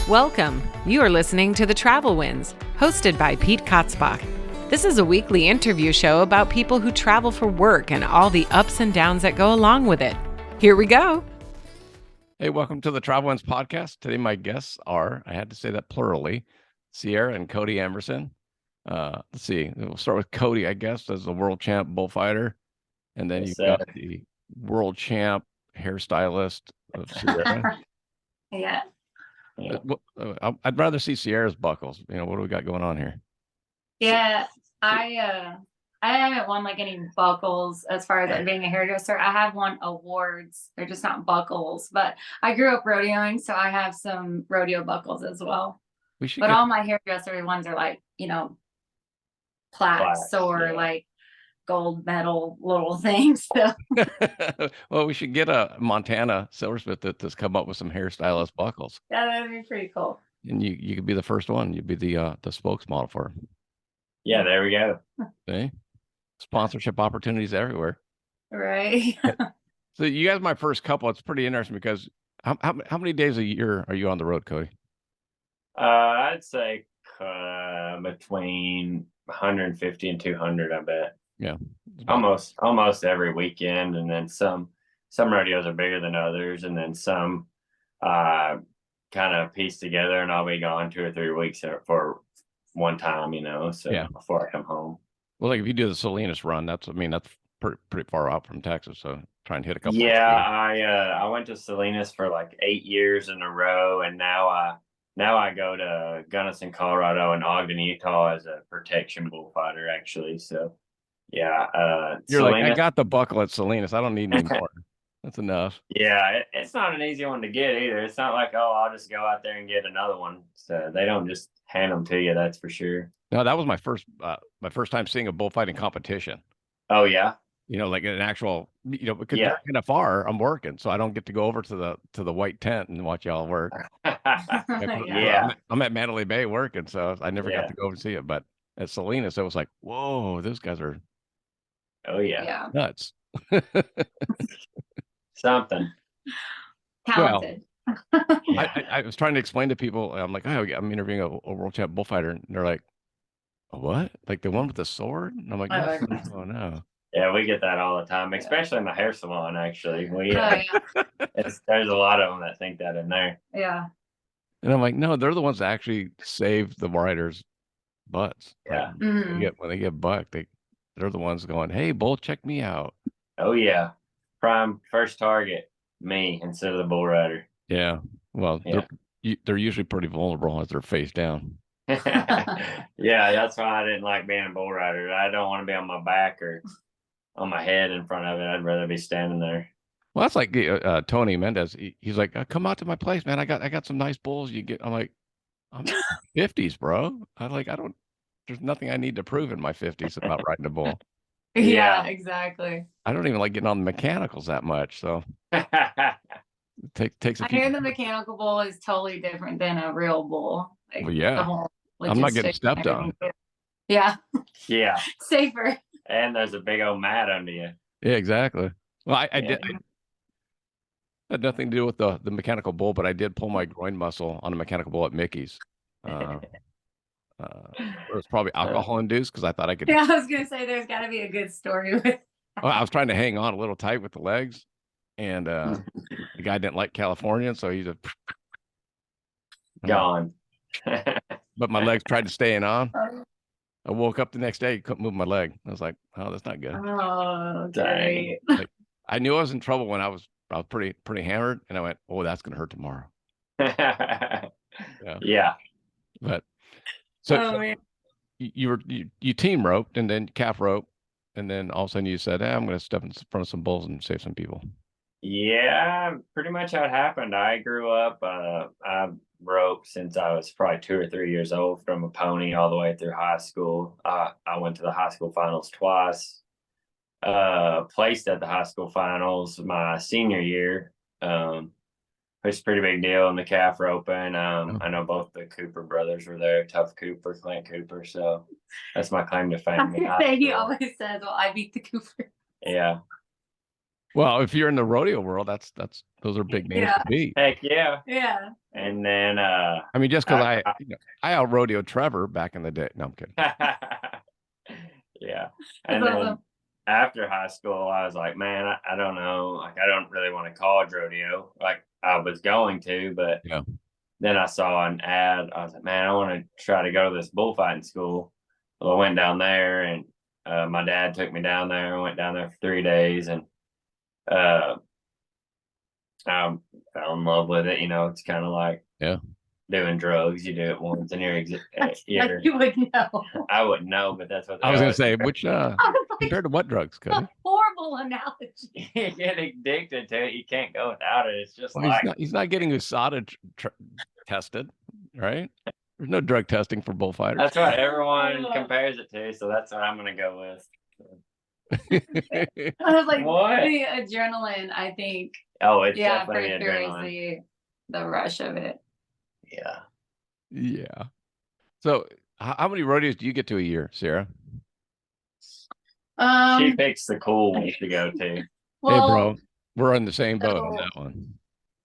Welcome. You are listening to The Travel Winds, hosted by Pete Kotzbach. This is a weekly interview show about people who travel for work and all the ups and downs that go along with it. Here we go. Hey, welcome to the Travel Winds podcast. Today, my guests are, I had to say that plurally, Sierra and Cody Emerson. Let's see, we'll start with Cody, I guess, as the world champ bullfighter. And then you've got the world champ hairstylist of Sierra. Yeah. I'd rather see Sierra's buckles. You know, what do we got going on here? Yeah, I haven't won like any buckles as far as like being a hairdresser. I have won awards. They're just not buckles. But I grew up rodeoing, so I have some rodeo buckles as well. But all my hairdresser ones are like, you know, plaques or like gold medal little things. So. Well, we should get a Montana silversmith that's come up with some hairstylist buckles. Yeah, that'd be pretty cool. And you could be the first one. You'd be the spokesmodel for it. Yeah, there we go. See? Sponsorship opportunities everywhere. Right. So you guys, my first couple, it's pretty interesting because how many days a year are you on the road, Cody? I'd say between 150 and 200, I bet. Yeah. Almost every weekend, and then some rodeos are bigger than others, and then some kind of piece together, and I'll be gone 2 or 3 weeks for one time, you know, so yeah. Before I come home. Well, like if you do the Salinas run, that's pretty far out from Texas, so try and hit a couple. Yeah, I went to Salinas for like 8 years in a row, and now I go to Gunnison, Colorado, and Ogden, Utah as a protection bullfighter, actually. So yeah, you're Salinas, like, I got the buckle at Salinas. I don't need any more. That's enough. Yeah, it's not an easy one to get either. It's not like, oh, I'll just go out there and get another one. So they don't just hand them to you. That's for sure. No, that was my first time seeing a bullfighting competition. Oh yeah. You know, like an actual, you know, because they're kind of far. I'm working, so I don't get to go over to the white tent and watch y'all work. Yeah, I'm at Mandalay Bay working, so I never got to go over and see it. But at Salinas, it was like, whoa, those guys are. Oh yeah. Nuts. Something. Talented. Well, I was trying to explain to people. I'm like, oh, I'm interviewing a world champ bullfighter, and they're like, what? Like the one with the sword? And I'm like, oh no. Yeah, we get that all the time, especially in the hair salon. Actually, there's a lot of them that think that in there. Yeah. And I'm like, no, they're the ones that actually save the riders' butts. Yeah. Like, when they get bucked, they're the ones going, hey, bull, check me out. Oh yeah, prime first target, me instead of the bull rider. Yeah. Well, they're usually pretty vulnerable as they're face down. Yeah, that's why I didn't like being a bull rider. I don't want to be on my back or on my head in front of it. I'd rather be standing there. Well, that's like Tony Mendez. He's like, come out to my place, man. I got some nice bulls. You get. I'm like, I'm 50s, bro. There's nothing I need to prove in my 50s about riding a bull. Yeah, exactly. I don't even like getting on the mechanicals that much. So it takes a few. I hear the mechanical bull is totally different than a real bull. Like, well, yeah. I'm not getting stepped on. Yeah. Yeah. Safer. And there's a big old mat under you. Yeah, exactly. Well, I had nothing to do with the mechanical bull, but I did pull my groin muscle on a mechanical bull at Mickey's. It was probably alcohol induced because I thought I could. Yeah, I was gonna say there's got to be a good story with. Well, I was trying to hang on a little tight with the legs, and the guy didn't like Californian, so he just gone. But my legs tried to stay on. I woke up the next day, couldn't move my leg. I was like, "Oh, that's not good." Oh, dang! Like, I knew I was in trouble when I was pretty hammered, and I went, "Oh, that's gonna hurt tomorrow." Yeah. But so you team roped and then calf rope, and then all of a sudden you said, "I'm going to step in front of some bulls and save some people." Yeah, pretty much how it happened. I grew up. I roped since I was probably 2 or 3 years old, from a pony all the way through high school. I went to the high school finals twice. Placed at the high school finals my senior year. It's a pretty big deal in the calf roping. I know both the Cooper brothers were there, Tough Cooper, Clint Cooper. So that's my claim to fame. He always says, well, I beat the Cooper. Yeah. Well, if you're in the rodeo world, those are big names to beat. Heck yeah. Yeah. And then I mean, just because I- I out rodeo Trevor back in the day. No, I'm kidding. yeah. That's And then awesome. after high school, I was like, man, I don't know. Like, I don't really want to college rodeo. Like, I was going to, but Yeah. then I saw an ad. I was like, man, I want to try to go to this bullfighting school. Well, I went down there, and my dad took me down there. I went down there for 3 days, and I fell in love with it. You know, it's kind of like Yeah. doing drugs. You do it once, and Like you would know. I wouldn't know, but that's what they I was going to always say, which I was like, compared to what drugs, Cody? horrible analogy. you get addicted to it. You can't go without it. It's just Well, like he's not getting USADA tested, right? There's no drug testing for bullfighters. that's what everyone compares it to. So that's what I'm gonna go with. I was like, What? the adrenaline, I think. Oh, it's Yeah, for definitely sure is adrenaline. the rush of it. Yeah. Yeah. So, how many rodeos do you get to a year, Sarah? She picks the cool ones to go to. Hey, well, bro, we're on the same boat on so- that one.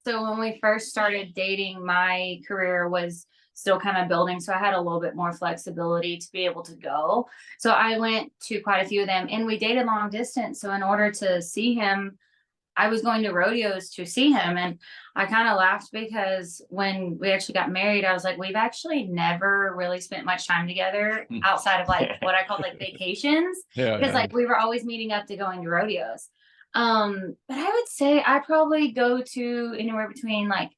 So when we first started dating, my career was still kind of building. So I had a little bit more flexibility to be able to go. So I went to quite a few of them, and we dated long distance. So in order to see him, I was going to rodeos to see him. And I kind of laughed because when we actually got married, I was like, we've actually never really spent much time together outside of like what I called like vacations. Yeah. Because like we were always meeting up to going to rodeos. But I would say I probably go to anywhere between like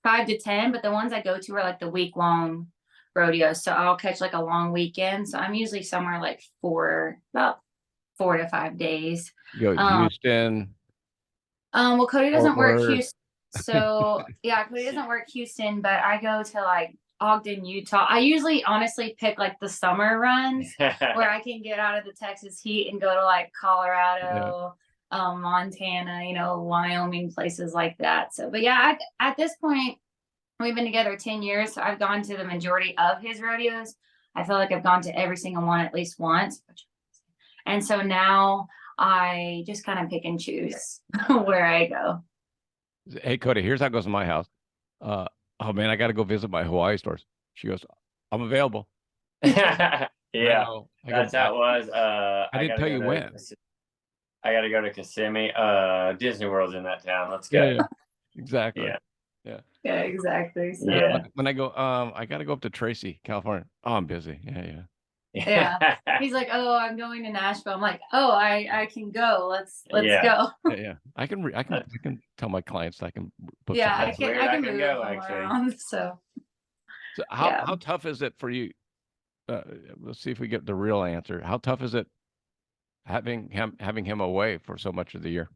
5 to 10, but the ones I go to are like the week-long rodeos. So I'll catch like a long weekend. So I'm usually somewhere like about 4 to 5 days. You go to Houston. Well, Cody doesn't Fort work Worth. Houston. So yeah, Cody doesn't work Houston, but I go to like Ogden, Utah. I usually honestly pick like the summer runs where I can get out of the Texas heat and go to like Colorado, Montana, Wyoming, places like that. So, but yeah, at this point, we've been together 10 years. So I've gone to the majority of his rodeos. I feel like I've gone to every single one at least once. And so now I just kind of pick and choose where I go. Hey, Cody, here's how it goes in my house. Oh man, I got to go visit my Hawaii stores. She goes, I'm available. Yeah, that's how it was. I didn't tell you when. I got to go to Kissimmee. Disney World's in that town. Let's go. Yeah, exactly. Yeah, exactly. So. Yeah. When I go, I got to go up to Tracy, California. Oh, I'm busy. Yeah. He's like, oh, I'm going to Nashville. I'm like, oh, I can go. Let's go. Yeah. I can tell my clients I can book. Yeah, I can move go actually. around, so how tough is it for you? Let's see if we get the real answer. How tough is it having him away for so much of the year?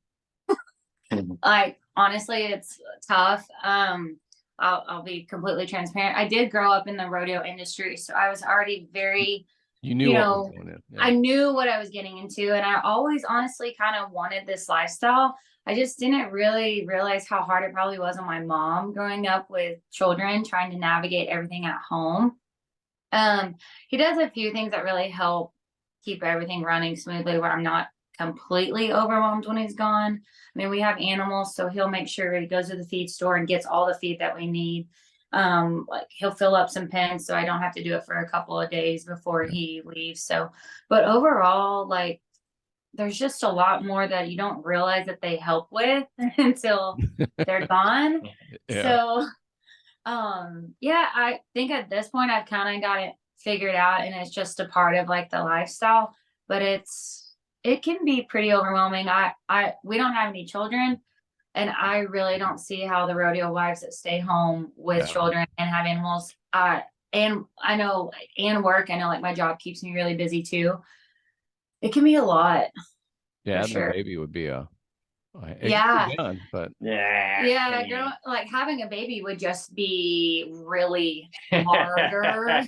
Like, honestly, it's tough. I'll be completely transparent. I did grow up in the rodeo industry, so I was already very, you knew what was going in. Yeah. I knew what I was getting into, and I always honestly kind of wanted this lifestyle. I just didn't really realize how hard it probably was on my mom growing up with children, trying to navigate everything at home. He does a few things that really help keep everything running smoothly where I'm not completely overwhelmed when he's gone. I mean, we have animals, so he'll make sure he goes to the feed store and gets all the feed that we need. Like he'll fill up some pens so I don't have to do it for a couple of days before he leaves. So, but overall, like there's just a lot more that you don't realize that they help with until they're gone. So, I think at this point I've kind of got it figured out, and it's just a part of like the lifestyle, but it can be pretty overwhelming. We don't have any children, and I really don't see how the rodeo wives that stay home with children and have animals, and I know, and work, I know like my job keeps me really busy too. It can be a lot. Yeah, sure. The baby would be Yeah. Done, but like having a baby would just be really harder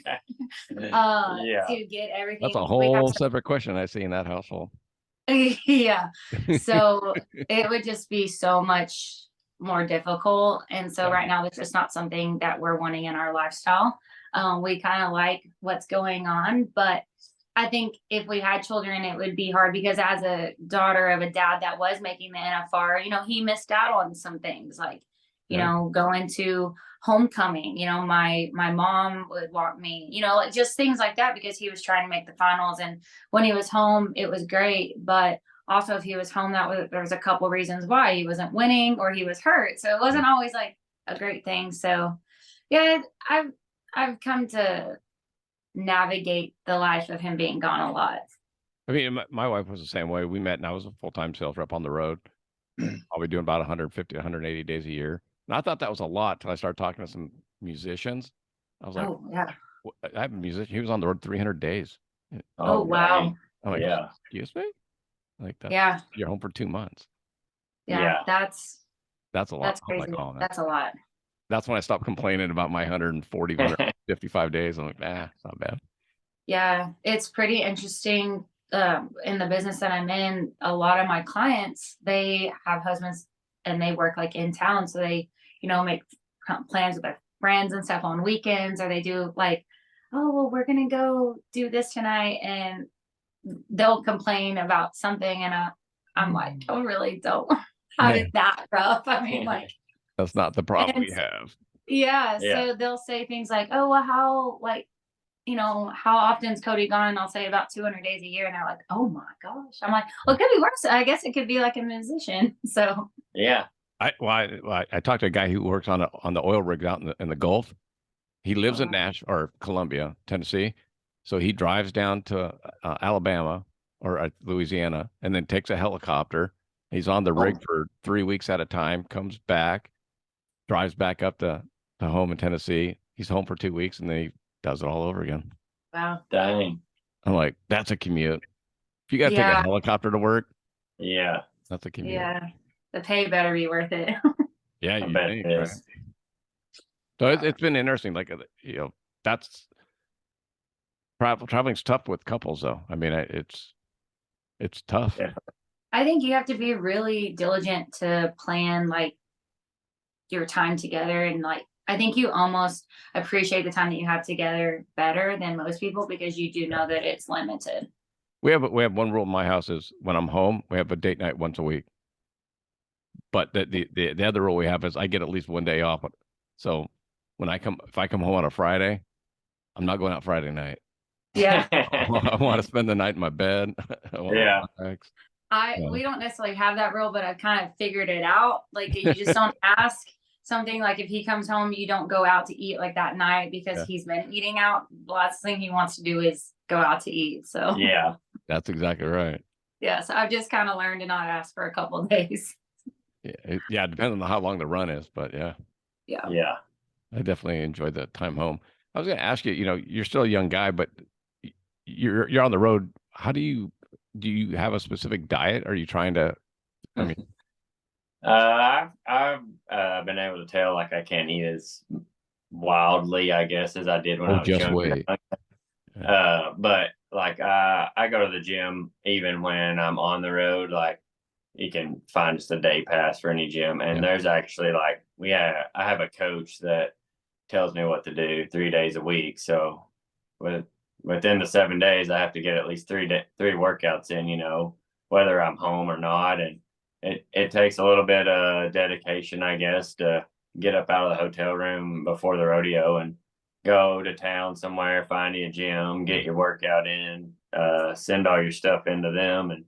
to get everything. That's a whole separate question I see in that household. Yeah, so it would just be so much more difficult, and so right now that's just not something that we're wanting in our lifestyle. We kind of like what's going on, but I think if we had children, it would be hard because as a daughter of a dad that was making the NFR, he missed out on some things like, going to homecoming. My mom would walk me, like just things like that because he was trying to make the finals. And when he was home, it was great. But also if he was home, there was a couple reasons why he wasn't winning or he was hurt. So it wasn't always like a great thing. So yeah, I've come to navigate the life of him being gone a lot. I mean, my wife was the same way. We met and I was a full-time sales rep on the road. I'll be doing about 150, 180 days a year. And I thought that was a lot till I started talking to some musicians. I was like, Oh yeah. I have a musician. He was on the road 300 days. Oh wow. I'm like, yeah. Excuse me? Like that. Yeah. You're home for 2 months. Yeah. That's a lot. That's I'm crazy. like, oh, that's a lot. That's when I stopped complaining about my 140, 155 days. I'm like, it's not bad. Yeah, it's pretty interesting. In the business that I'm in, a lot of my clients, they have husbands and they work like in town. So they, make plans with their friends and stuff on weekends, or they do like, oh, well, we're going to go do this tonight. And they'll complain about something. And I'm like, I really don't have it that rough. I mean, like, that's not the problem we have. Yeah. So they'll say things like, oh, well, how often is Cody gone? And I'll say about 200 days a year. And they're like, oh my gosh. I'm like, well, it could be worse. I guess it could be like a musician. So yeah. I talked to a guy who works on the oil rigs out in the Gulf. He lives in Columbia, Tennessee. So he drives down to Alabama or Louisiana and then takes a helicopter. He's on the rig for 3 weeks at a time, comes back, drives back up to home in Tennessee. He's home for 2 weeks and then he does it all over again. Wow. Dang. I'm like, that's a commute. If you got to take a helicopter to work, that's a commute. Yeah. The pay better be worth it. Yeah, I bet it is. Right? So it's been interesting. Like, that's traveling's tough with couples though. I mean, it's tough. Yeah. I think you have to be really diligent to plan like your time together. And like, I think you almost appreciate the time that you have together better than most people because you do know that it's limited. We have one rule in my house is when I'm home, we have a date night once a week. But the other rule we have is I get at least one day off. So if I come home on a Friday, I'm not going out Friday night. Yeah. I want to spend the night in my bed. We don't necessarily have that rule, but I've kind of figured it out. Like you just don't ask something like if he comes home, you don't go out to eat like that night because he's been eating out. The last thing he wants to do is go out to eat. So yeah, that's exactly right. Yeah. So I've just kind of learned to not ask for a couple of days. Yeah. It depends on how long the run is, but yeah. I definitely enjoyed the time home. I was going to ask you, you're still a young guy, but you're on the road. How do you have a specific diet? Are you trying to, I mean, I've been able to tell like I can't eat as wildly, I guess, as I did when I was younger. But like I go to the gym even when I'm on the road. Like you can find just a day pass for any gym, and there's actually like I have a coach that tells me what to do 3 days a week. So within the 7 days, I have to get at least three workouts in. Whether I'm home or not, and it takes a little bit of dedication, I guess, to get up out of the hotel room before the rodeo and go to town somewhere, find you a gym, get your workout in, send all your stuff into them. And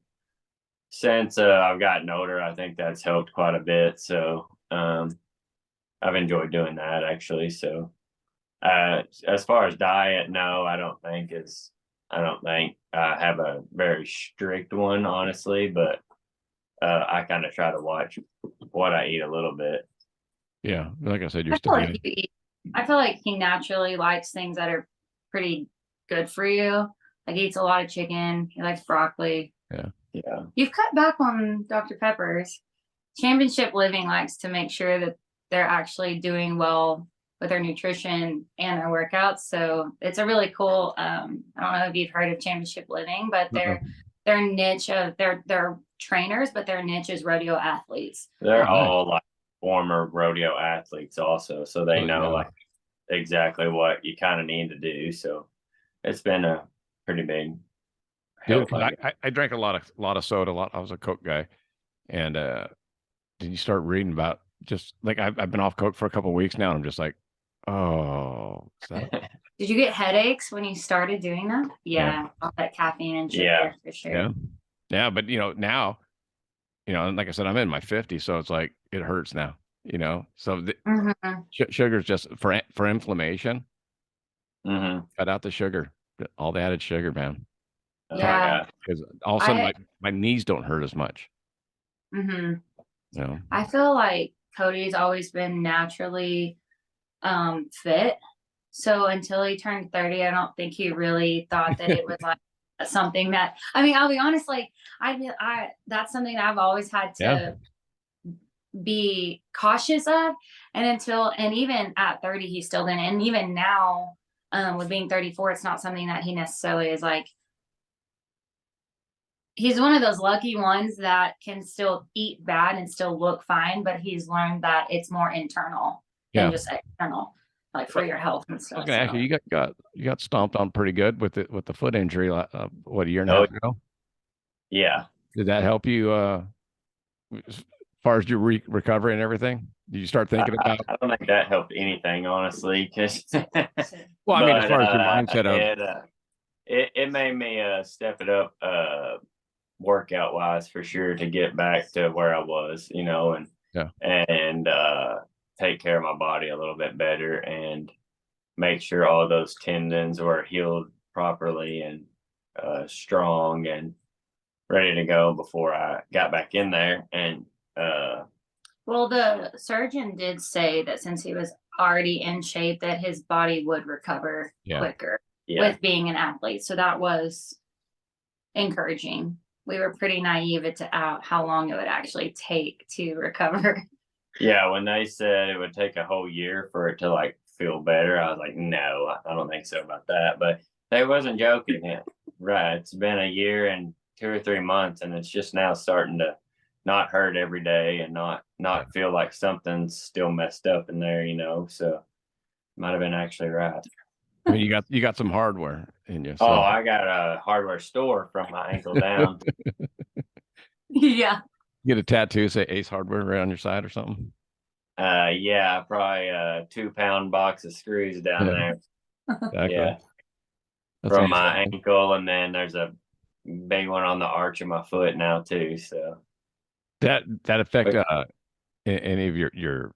since I've gotten older, I think that's helped quite a bit. So I've enjoyed doing that actually. So as far as diet, no, I don't think I have a very strict one, honestly, but I kind of try to watch what I eat a little bit. Yeah, like I said, I feel like he naturally likes things that are pretty good for you. Like he eats a lot of chicken. He likes broccoli. Yeah. You've cut back on Dr. Peppers. Championship Living likes to make sure that they're actually doing well with their nutrition and their workouts. So it's a really cool. I don't know if you've heard of Championship Living, but their niche of they're trainers, but their niche is rodeo athletes. They're all like former rodeo athletes also, so they know like exactly what you kind of need to do. So it's been a pretty big Dude, health 'cause items. I drank a lot of soda. I was a Coke guy, and then you start reading about just like I've been off Coke for a couple of weeks now, and I'm just like, oh, is that Did you get headaches when you started doing that? Yeah, all that caffeine and sugar Yeah. for sure. yeah, yeah. But now, and like I said, I'm in my 50s, so it's like it hurts now. So the Mhm. sugar's just for inflammation. Hmm. Cut out the sugar, all the added sugar, man. Oh, Yeah. Because all of a sudden I my knees don't hurt as much. mhm. You know. I feel like Cody's always been naturally fit. So until he turned 30, I don't think he really thought that it was like something that, I mean, I'll be honest, like I that's something that I've always had Yeah. to be cautious of. And even at 30 he still didn't. And even now, with being 34, it's not something that he necessarily is like. He's one of those lucky ones that can still eat bad and still look fine, but he's learned that it's more internal Yeah. than just external, like for your health and I was stuff. gonna ask you, you got stomped on pretty good with the foot injury, what, a year and a Oh, half ago? yeah. Did that help you as far as your recovery and everything? Did you start thinking about? I don't think that helped anything, honestly, because Well, I mean, as far as your mindset of, it made me step it up workout wise for sure to get back to where I was, and Yeah. and take care of my body a little bit better and make sure all those tendons were healed properly and strong and ready to go before I got back in there. And Well, the surgeon did say that since he was already in shape, that his body would recover Yeah. quicker yeah, with being an athlete. So that was encouraging. We were pretty naive to how long it would actually take to recover. yeah, when they said it would take a whole year for it to like feel better, I was like, no, I don't think so about that. But they wasn't joking. Right. It's been a year and 2 or 3 months, and it's just now starting to not hurt every day and not feel like something's still messed up in there, So might have been actually right. I mean, you got some hardware in you. Oh, So I got a hardware store from my ankle down. Yeah. get a tattoo, say Ace Hardware right on your side or something. Yeah, probably a 2-pound box of screws down Yeah. there. Exactly. Yeah, That's from Ace my Hardware. ankle, and then there's a big one on the arch of my foot now too. So That affect But- any of your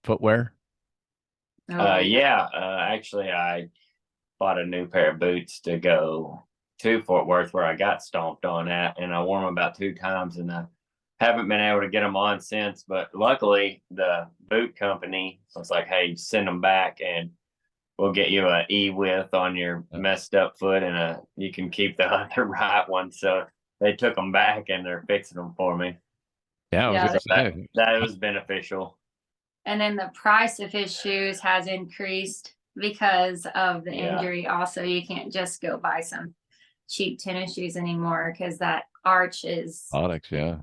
footwear? Oh, yeah, actually, I bought a new pair of boots to go to Fort Worth where I got stomped on at, and I wore them about 2 times, and I haven't been able to get them on since. But luckily, the boot company was like, "Hey, send them back, and we'll get you a E-width on your messed up foot, and you can keep the other right one." So they took them back, and they're fixing them for me. Yeah, I was Yeah, gonna say. That was beneficial. and then the price of his shoes has increased because of the Yeah. injury. Also, you can't just go buy some cheap tennis shoes anymore because that arch is. Products, yeah.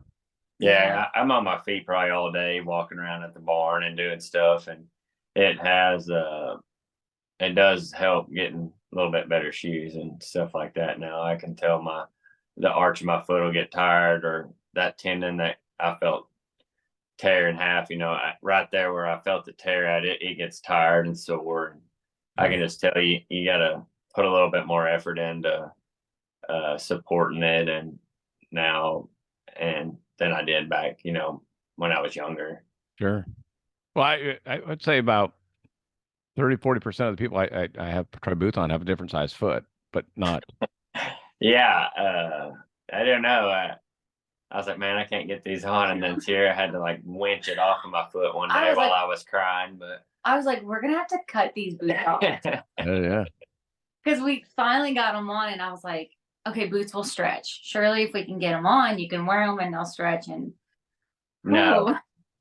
Yeah, I'm on my feet probably all day, walking around at the barn and doing stuff, and it does help getting a little bit better shoes and stuff like that. Now I can tell the arch of my foot will get tired, or that tendon that I felt tear in half, right there where I felt the tear at it gets tired and sore. And I can just tell you got to put a little bit more effort into supporting it, and now and than I did back, when I was younger. Sure. Well, I would say about 30-40% of the people I have tried boots on have a different size foot, but not. Yeah, I don't know. I was like, man, I can't get these on, and then Sierra had to like winch it off of my foot one I day was while like- I was crying. But I was like, we're gonna have to cut these boots off Yeah. because we finally got them on, and I was like, okay, boots will stretch. Surely, if we can get them on, you can wear them and they'll stretch. And no,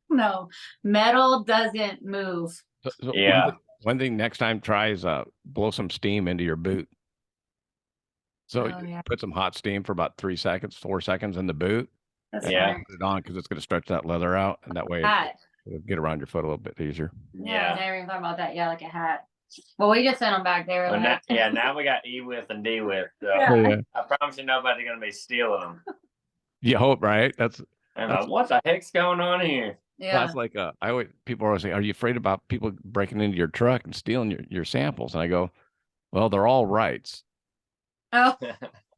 no, metal doesn't move. So Yeah. One thing next time, try is blow some steam into your boot. So Oh, yeah. put some hot steam for about 3 seconds, 4 seconds in the boot. That's Yeah. smart. Put it on because it's going to stretch that leather out, and that way Hat. it'll get around your foot a little bit easier. Yeah, Yeah. I never even thought about that. Yeah, like a hat. Well, we just sent them back. They were Well, like, now we got E with and D with. So Yeah. I promise you, nobody's gonna be stealing them. You hope, right? That's Like, what the heck's going on here? yeah. that's like people always say, "Are you afraid about people breaking into your truck and stealing your samples?" And I go, "Well, they're all rights, Oh,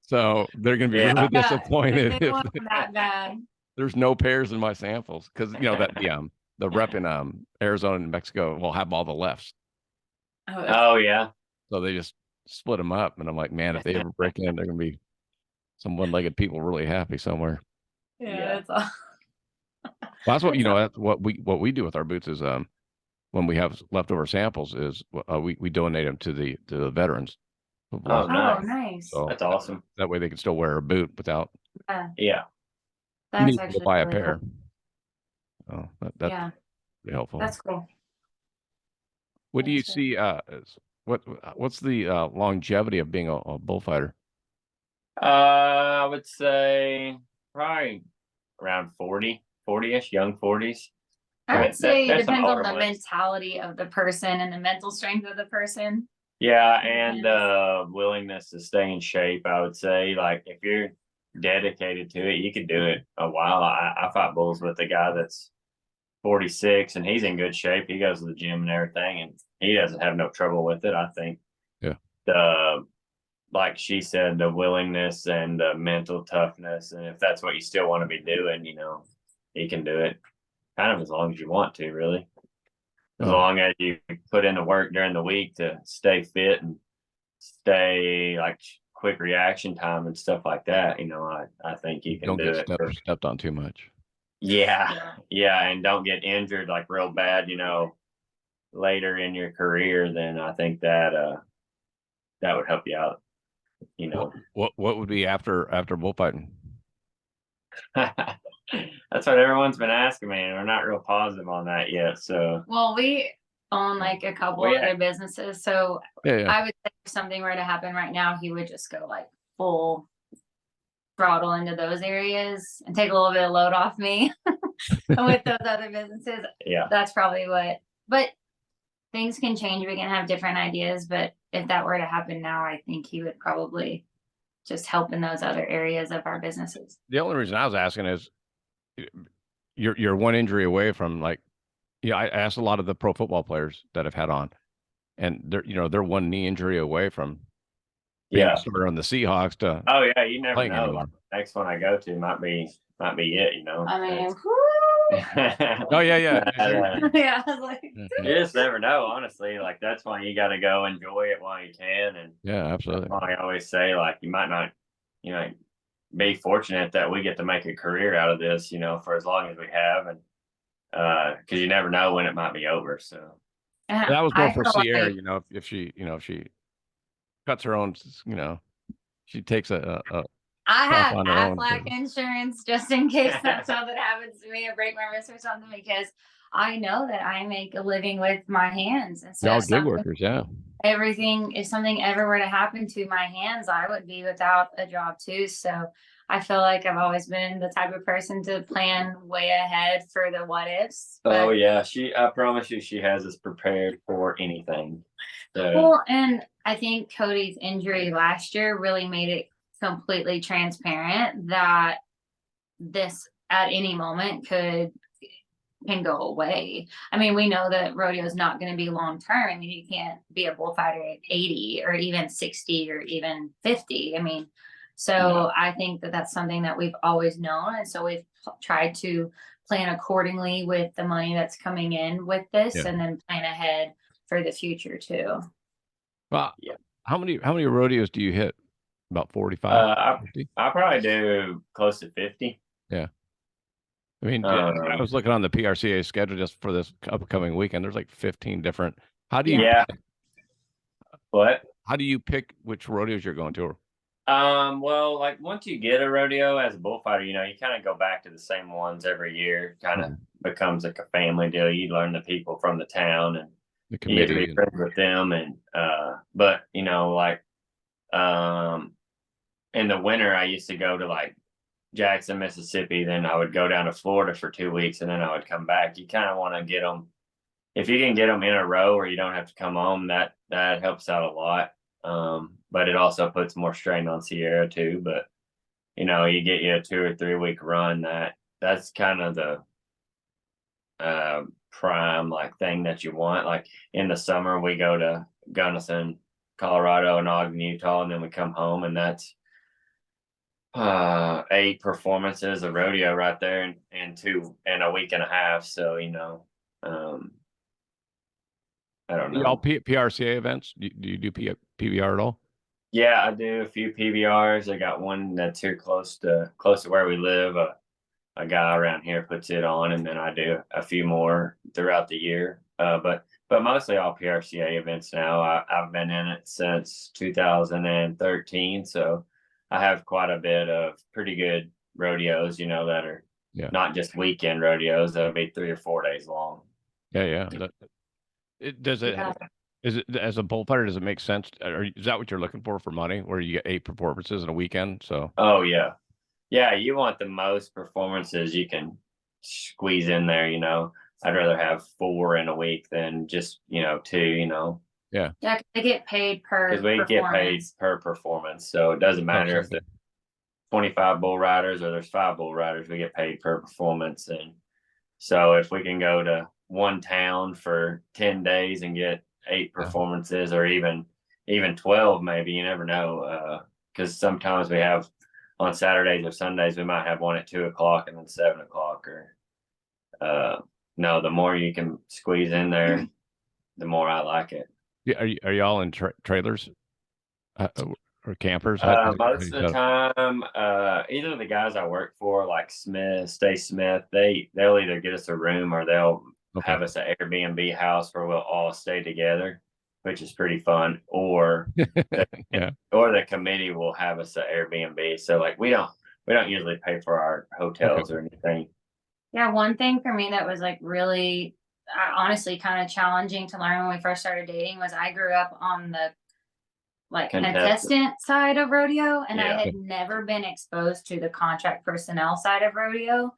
so they're going to be Yeah. really yeah. disappointed They if want them that bad. there's no pairs in my samples because that the rep in Arizona and Mexico will have all the lefts, Oh, Oh yeah. so they just split them up. And I'm like, man, if they ever break in, they're going to be some one-legged people really happy somewhere. yeah, that's all. Well, that's what that's what we do with our boots is when we have leftover samples is we donate them to the veterans. who've Oh, lost nice. Oh, nice. So That's awesome. that way they can still wear a boot without Yeah. That's needing to actually buy a really pair. cool. Oh, that's Yeah, pretty helpful. that's cool. What do you That's see? What's the longevity of being a bullfighter? I would say probably around 40-ish, young 40s. I would say it there's some depends on older the ones. mentality of the person and the mental strength of the person. Yeah, and willingness to stay in shape. I would say, like, if you're dedicated to it, you could do it a while. I fought bulls with a guy that's 46 and he's in good shape. He goes to the gym and everything, and he doesn't have no trouble with it. I think. Yeah. The like she said, the willingness and the mental toughness, and if that's what you still want to be doing, you can do it. Kind of as long as you want to, really. As long as you put in the work during the week to stay fit and stay like quick reaction time and stuff like that, I think you can Don't do get it. stepped on too much. Yeah, and don't get injured like real bad, later in your career. Then I think that that would help you out. What would be after bullfighting? That's what everyone's been asking me, and we're not real positive on that yet. So, Well, we own like a couple other businesses, so Yeah. I would say if something were to happen right now, he would just go like full throttle into those areas and take a little bit of load off me with those other businesses. yeah. That's probably but things can change. We can have different ideas, but if that were to happen now, I think he would probably just help in those other areas of our businesses. The only reason I was asking is you're one injury away from I asked a lot of the pro football players that I've had on, and they're one knee injury away from being a starter on the Seahawks to Oh yeah, you never playing know. anymore. Next one I go to might be it. I mean, Oh yeah. yeah, I was like, you just never know, honestly. Like, that's why you got to go enjoy it while you can. And Yeah, absolutely. that's why I always say, like, you might not, be fortunate that we get to make a career out of this, for as long as we have, and because you never know when it might be over. So That was more I for feel Sierra, like- if she cuts her own, she takes a I have on her own, Aflac insurance just in case something happens to me or break my wrist or something, because I know that I make a living with my hands. And so y'all if gig workers, yeah. if something ever were to happen to my hands, I would be without a job too. So I feel like I've always been the type of person to plan way ahead for the what ifs. oh yeah, I promise you, she has us prepared for anything. So, Well, and I think Cody's injury last year really made it completely transparent that this at any moment can go away. I mean, we know that rodeo is not going to be long term. I mean, you can't be a bullfighter at 80 or even 60 or even 50. I mean, so I think that that's something that we've always known, and so we've tried to plan accordingly with the money that's coming in with this, and then plan ahead for the future too. Well, how many rodeos do you hit? About 45? 50? I probably do close to 50. Yeah. I mean, I was looking on the PRCA schedule just for this upcoming weekend. There's like 15 different. How do you? Yeah. What? How do you pick which rodeos you're going to? Well, like, once you get a rodeo as a bullfighter, you kind of go back to the same ones every year. Kind of becomes like a family deal. You learn the people from the town and The committee. you get to be friends with them. And but in the winter, I used to go to like Jackson, Mississippi. Then I would go down to Florida for 2 weeks, and then I would come back. You kind of want to get them if you can get them in a row where you don't have to come home, that helps out a lot. But it also puts more strain on Sierra too. But you know, you get you a 2 or 3 week run, that's kind of the prime like thing that you want. Like in the summer, we go to Gunnison, Colorado, and Ogden, Utah, and then we come home, and that's 8 performances of rodeo right there in 2 and a week and a half. So you know, I don't know. All PRCA events? Do you do PBR at all? Yeah, I do a few PBRs. I got one that's here close to where we live. A guy around here puts it on, and then I do a few more throughout the year. But mostly all PRCA events now. I've been in it since 2013, so I have quite a bit of pretty good rodeos, you know, that are not just weekend rodeos. That'll be 3 or 4 days long. Yeah. Is it, as a bullfighter, does it make sense? Or is that what you're looking for money, where you get 8 performances in a weekend? So. Oh yeah. Yeah, you want the most performances you can squeeze in there, you know. I'd rather have 4 in a week than just, you know, 2, you know. Yeah, 'cause they get paid per Because we get paid performance. per performance. So it doesn't matter if there's 25 bull riders or there's 5 bull riders, we get paid per performance. And so if we can go to one town for 10 days and get 8 performances, or even 12, maybe, you never know. Because sometimes we have on Saturdays or Sundays, we might have one at 2 o'clock and then 7 o'clock. Or no, the more you can squeeze in there, the more I like it. Yeah, are y'all in trailers or campers? Most of the time, either the guys I work for, like Stay Smith, they'll either get us a room or they'll have us an Airbnb house where we'll all stay together, which is pretty fun. Or or the committee will have us an Airbnb. So like we don't usually pay for our hotels or anything. Yeah, one thing for me that was like really honestly kind of challenging to learn when we first started dating was I grew up on the like contestant side of rodeo, and I had never been exposed to the contract personnel side of rodeo,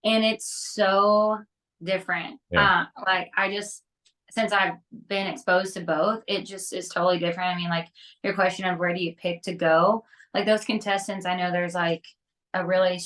and it's so different. Like I just, since I've been exposed to both, it just is totally different. I mean, like your question of where do you pick to go, like those contestants, I know there's like a really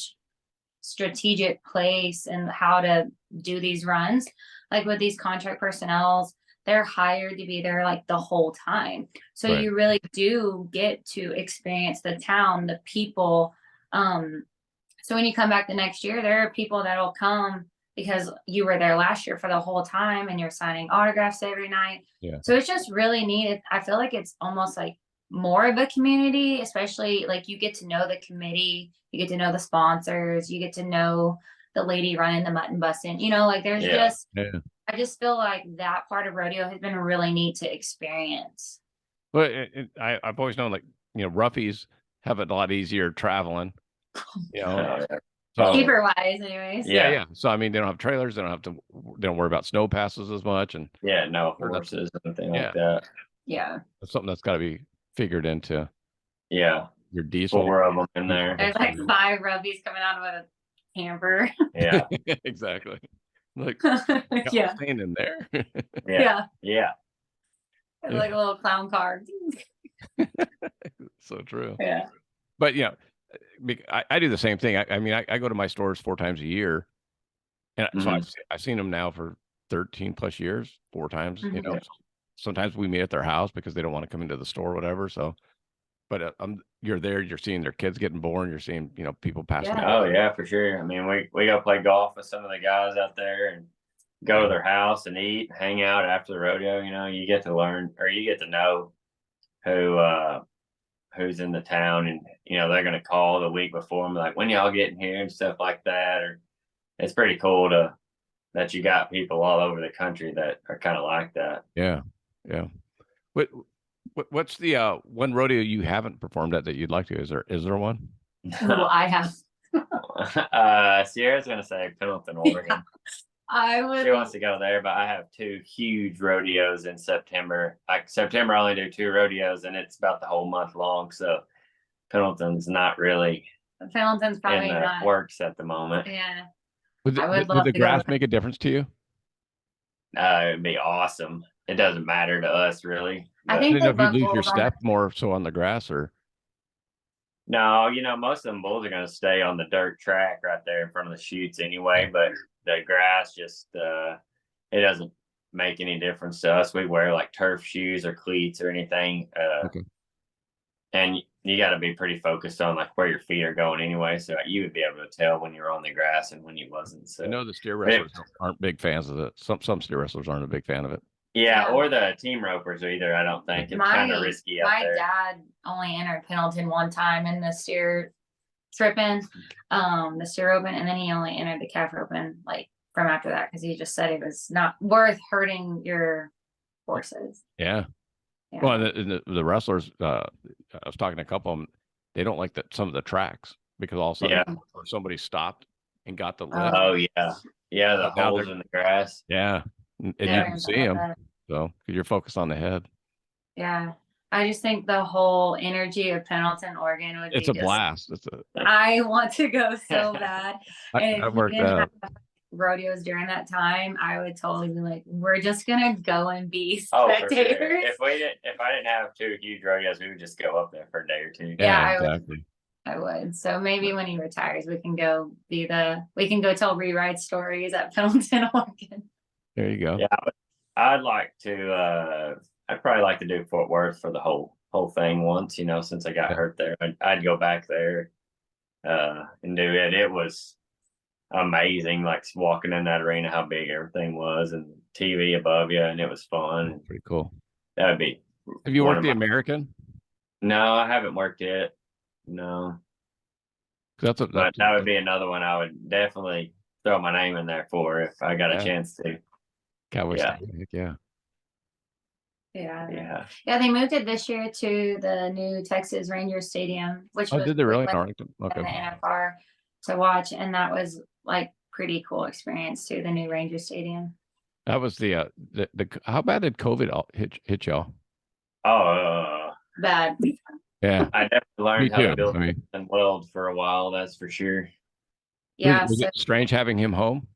strategic place and how to do these runs. Like with these contract personnels, they're hired to be there like the whole time. So you really do get to experience the town, the people. So when you come back the next year, there are people that'll come because you were there last year for the whole time and you're signing autographs every night. So it's just really neat. I feel like it's almost like more of a community, especially like you get to know the committee, you get to know the sponsors, you get to know the lady running the mutton busting, you know, like there's just, I just feel like that part of rodeo has been really neat to experience. Well, I've always known, like, you know, roughies have it a lot easier traveling, you know. Cheaper wise, anyways. Yeah. So I mean, they don't have trailers. They don't worry about snow passes as much, and no horses or anything like that. Yeah, that's something that's got to be figured into. Yeah, your diesel. 4 of them in there. There's like 5 rubbies coming out of a camper. Yeah, exactly. Like staying in there. Yeah. It's like a little clown car. So true. Yeah. But you know, I do the same thing. I mean, I go to my stores 4 times a year, and so I've seen them now for 13 plus years, 4 times. You know, sometimes we meet at their house because they don't want to come into the store or whatever. So, but you're there, you're seeing their kids getting born, you're seeing, you know, people passing out. Oh yeah, for sure. I mean, we go play golf with some of the guys out there and go to their house and eat, hang out after the rodeo. You know, you get to learn, or you get to know who's in the town, and you know, they're gonna call the week before and be like, when y'all getting here and stuff like that. Or it's pretty cool that you got people all over the country that are kind of like that. Yeah. What's the one rodeo you haven't performed at that you'd like to? Is there one? Well, I have. Sierra's gonna say Pendleton, Oregon. She wants to go there, but I have 2 huge rodeos in September. Like September, I only do 2 rodeos, and it's about the whole month long. So Pendleton's not really. Pendleton's probably in the not works at the moment. Yeah. Would the grass make a difference to you? It'd be awesome. It doesn't matter to us really. I I think didn't know they if you lose put your bulls on step more so on the grass or. No, most of them bulls are going to stay on the dirt track right there in front of the chutes anyway. But the grass just it doesn't make any difference to us. We wear like turf shoes or cleats or anything. Okay. And you got to be pretty focused on like where your feet are going anyway. So you would be able to tell when you're on the grass and when you wasn't. So I know the steer wrestlers aren't big fans of it. Some steer wrestlers aren't a big fan of it. yeah, Yeah. or the team ropers either. I don't think it's kind of risky out My there. dad only entered Pendleton one time in the steer tripping, the steer open, and then he only entered the calf open like from after that because he just said it was not worth hurting your horses. Yeah. Yeah. Well, the wrestlers, I was talking to a couple of them, they don't like some of the tracks because all of a sudden somebody stopped and got the lift. Oh yeah, yeah, the But now holes in the grass. Yeah. And you They're can in see bad. them. So 'cause you're focused on the head. Yeah. I just think the whole energy of Pendleton, Oregon would It's be a blast. I want to go so bad. And I if we worked didn't out. have rodeos during that time, I would totally be like, we're just gonna go and be Oh, for sure. spectators. If I didn't have 2 huge rodeos, we would just go up there for a day or 2. Yeah, Yeah, I would. exactly. I would. So maybe when he retires, we can go tell rewrite stories at Pendleton, Oregon. There you go. Yeah, I'd like to. I'd probably like to do Fort Worth for the whole thing once. Since I got hurt there, I'd go back there and do it. It was amazing, like walking in that arena, how big everything was, and TV above you, and it was fun. Pretty cool. That would be. Have you worked the American? No, I haven't worked it. No. But that would be another one I would definitely throw my name in there for if I got a chance to. Cowboy Yeah. Yeah. Yeah. They moved it this year to the new Texas Rangers Stadium, which was did they really? like Arlington? Okay. in the NFR to watch, and that was like pretty cool experience too. The new Ranger Stadium. That was the how bad did COVID hit y'all? Oh, Bad. Yeah, I definitely learned how to build I mean, and weld for a while. That's for sure. Yeah. Was it strange having him home?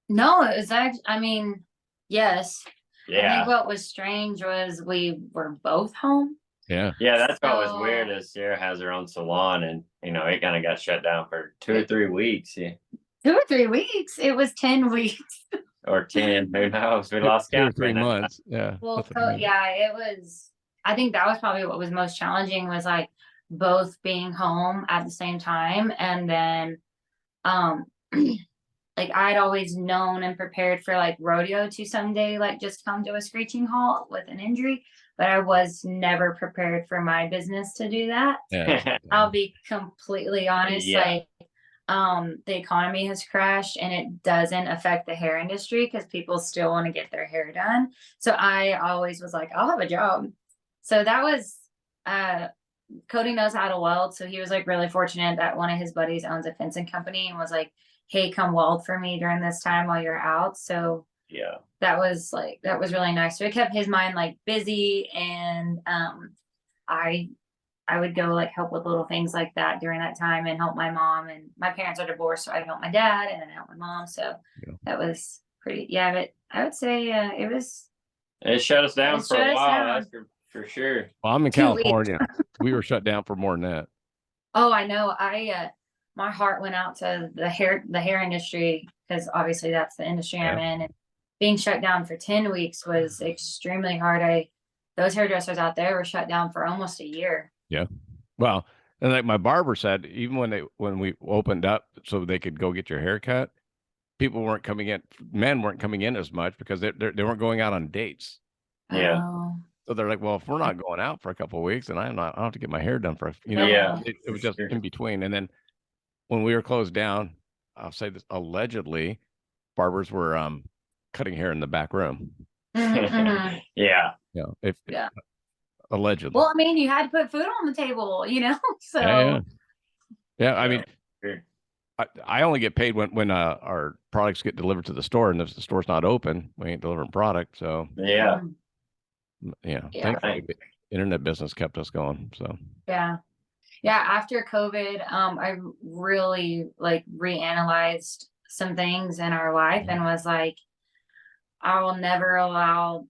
No, it was actually. I mean, yes. I Yeah, think what was strange was we were both home. Yeah. that's what was weird. Is Sarah has her own salon, and it kind of got shut down for 2 or 3 weeks. Yeah. 2 or 3 weeks. It was 10 weeks. Or 10. Who knows? We lost 2 or count. 3 months. Yeah. Well, that's what I mean. it was. I think that was probably what was most challenging was like both being home at the same time, and then, like I'd always known and prepared for like rodeo to someday like just come to a screeching halt with an injury, but I was never prepared for my business to do that. Yeah. I'll be completely honest. Yeah. Like, the economy has crashed and it doesn't affect the hair industry because people still want to get their hair done. So I always was like, I'll have a job. So that was, Cody knows how to weld. So he was like really fortunate that one of his buddies owns a fencing company and was like, hey, come weld for me during this time while you're out. So Yeah. that was really nice. So it kept his mind like busy, and I would go like help with little things like that during that time and help my mom, and my parents are divorced, so I'd help my dad and then help my mom. So that was pretty, but I would say It shut us down for a while. That's for sure. Well, I'm in California. We were shut down for more than that. Oh, I know. My heart went out to the hair industry because obviously that's the industry I'm in, and being shut down for 10 weeks was extremely hard. Those hairdressers out there were shut down for almost a year. Yeah. Well, and like my barber said, even when we opened up so they could go get your hair cut, people weren't coming in, men weren't coming in as much because they weren't going out on dates. Yeah. Oh. So they're like, well, if we're not going out for a couple of weeks, then I don't have to get my hair done for, Yeah. it was just in between. And then when we were closed down, I'll say this, allegedly, barbers were cutting hair in the back room. Mhm. Yeah. Allegedly. Well, I mean, you had to put food on the table, so Yeah. I mean, Sure. I only get paid when our products get delivered to the store, and if the store's not open, we ain't delivering product. So Yeah. thankfully, the internet business kept us going. So yeah. After COVID, I really like reanalyzed some things in our life and was like, I will never allow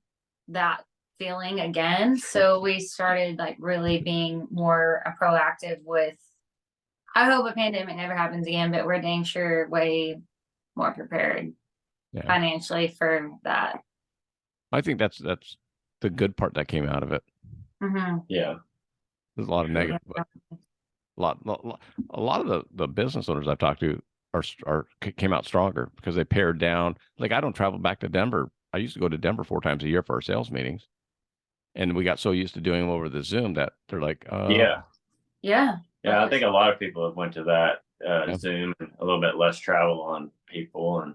that feeling again. So we started like really being more proactive with, I hope a pandemic never happens again, but we're dang sure way more prepared financially for that. I think that's the good part that came out of it. Mm-hmm. Yeah. There's a lot of negative, but a lot of the business owners I've talked to came out stronger because they pared down. Like, I don't travel back to Denver. I used to go to Denver 4 times a year for our sales meetings, and we got so used to doing them over the Zoom that they're like, Yeah. Yeah, I think a lot of people have went to that Zoom, and a little bit less travel on people and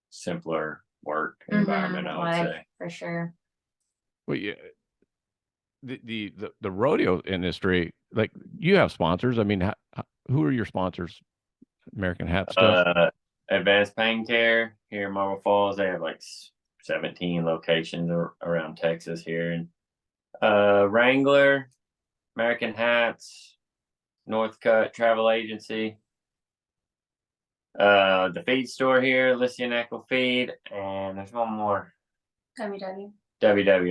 simpler work environment, I would say. For sure. well, yeah, the rodeo industry, like, you have sponsors. I mean, who are your sponsors? American Hat still? Advanced Pain Care here in Marble Falls. They have like 17 locations around Texas here. And Wrangler, American Hats, Northcutt Travel Agency, the feed store here, Lycian Echo Feed, and there's one more. WW